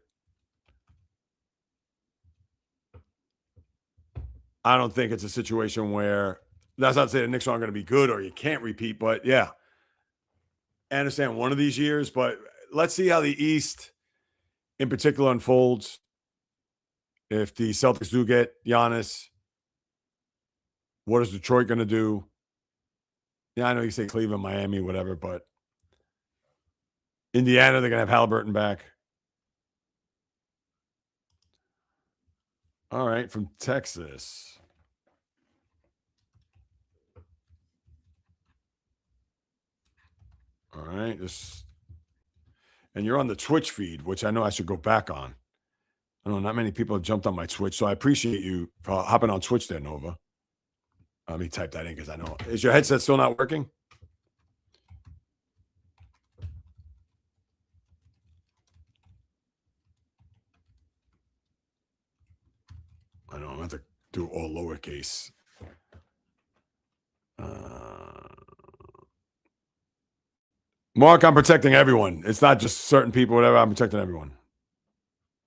I don't think it's a situation where that's not to say the Knicks aren't going to be good or you can't repeat, but yeah. I understand one of these years, but let's see how the East in particular unfolds. If the Celtics do get Giannis, what is Detroit going to do? Yeah, I know you say Cleveland, Miami, whatever, but Indiana, they're going to have Halliburton back. All right, from Texas. All right, and you're on the Twitch feed, which I know I should go back on. I know not many people have jumped on my Twitch, so I appreciate you hopping on Twitch there, Nova. Let me type that in because I know. Is your headset still not working? I know do all lowercase. Mark, I'm protecting everyone. It's not just certain people, whatever. I'm protecting everyone.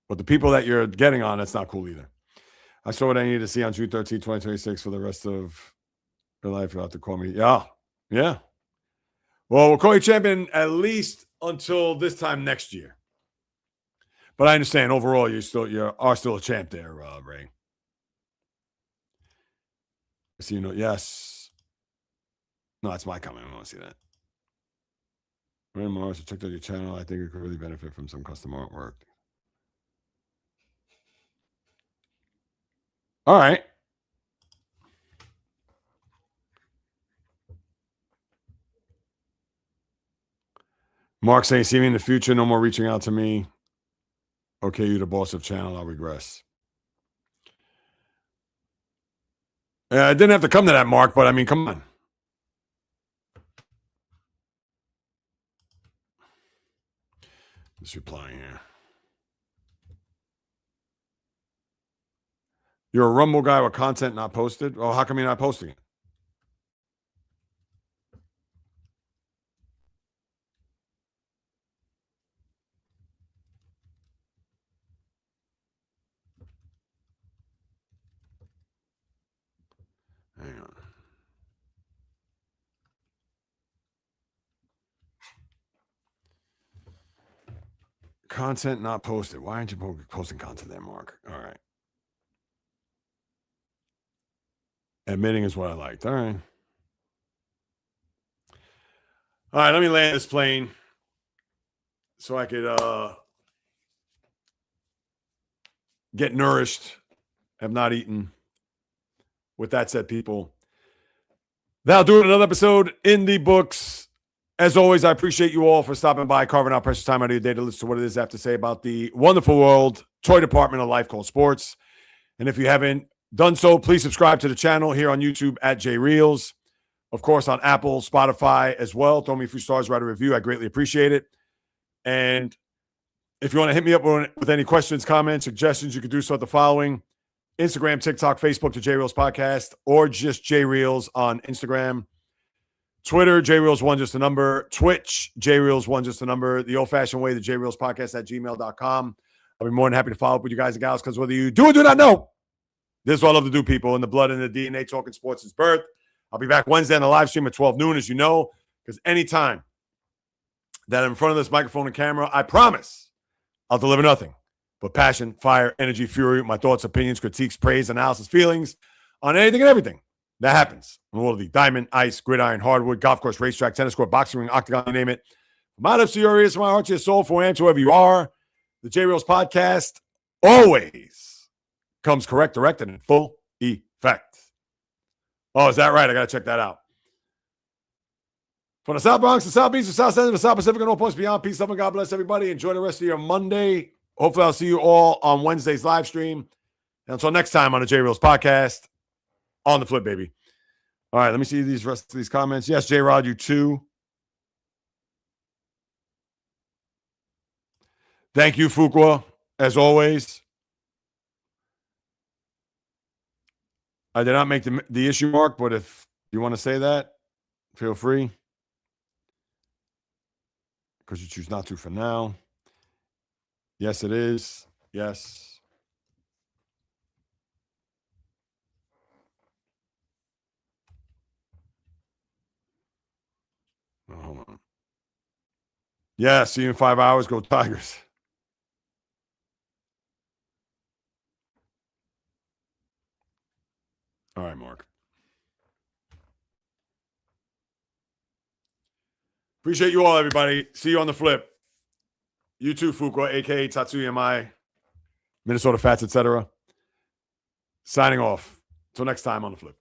But the people that you're getting on, that's not cool either. I saw what I needed to see on June 13, 2026 for the rest of your life. You'll have to call me. Yeah. Yeah. Well, we'll call you champion at least until this time next year. But I understand overall you are still a champ there, Ray. So yes. No, that's my comment. I want to see that. Ray Morris, I checked out your channel. I think it could really benefit from some custom artwork. All right. Mark saying, see me in the future. No more reaching out to me. Okay, you the boss of channel. I'll regress. I didn't have to come to that, Mark, but I mean, come on. Just replying here. You're a Rumble guy with content not posted? Well, how come you're not posting it? Hang on. Content not posted. Why aren't you posting content there, Mark? All right. Admitting is what I liked. All right. All right, let me land this plane so I could get nourished. Have not eaten. With that said, people, that'll do it. Another episode in the books. As always, I appreciate you all for stopping by, carving out precious time out of your day to listen to what it is I have to say about the wonderful world, toy department of life called sports. And if you haven't done so, please subscribe to the channel here on YouTube at JReels. Of course, on Apple, Spotify as well. Throw me a few stars, write a review. I greatly appreciate it. And if you want to hit me up with any questions, comments, suggestions, you can do so at the following: Instagram, TikTok, Facebook, the JReels Podcast, or just JReels on Instagram. Twitter, JReels1, just a number. Twitch, JReels1, just a number. The old-fashioned way, the JReels Podcast at gmail.com. I'll be more than happy to follow up with you guys and gals, because whether you do or do not know, this is what I love to do, people. In the blood and the DNA, talking sports since birth. I'll be back Wednesday on the live stream at 12 noon, as you know, because anytime that I'm in front of this microphone and camera, I promise I'll deliver nothing but passion, fire, energy, fury, my thoughts, opinions, critiques, praise, analysis, feelings on anything and everything that happens in the world of the diamond, ice, gridiron, hardwood, golf course, racetrack, tennis court, boxing ring, octagon, you name it. From my lips to your ears, from my heart to your soul, from where I am to wherever you are, the JReels Podcast always comes correct, direct, and in full effect. Oh, is that right? I got to check that out. From the South Bronx, the South Beach, the South End, the South Pacific, and all points beyond. Peace, love, and God bless everybody. Enjoy the rest of your Monday. Hopefully, I'll see you all on Wednesday's live stream. And until next time on the JReels Podcast, on the flip, baby. All right, let me see these rest of these comments. Yes, J-Rod, you too. Thank you, Fuqua, as always. I did not make the issue, Mark, but if you want to say that, feel free. Because you choose not to for now. Yes, it is. Yes. Oh, hold on. Yeah, see you in 5 hours. Go Tigers. All right, Mark. Appreciate you all, everybody. See you on the flip. You too, Fuqua, a.k.a. Tatsuya Mai, Minnesota Fats, etc. Signing off. Until next time on the flip.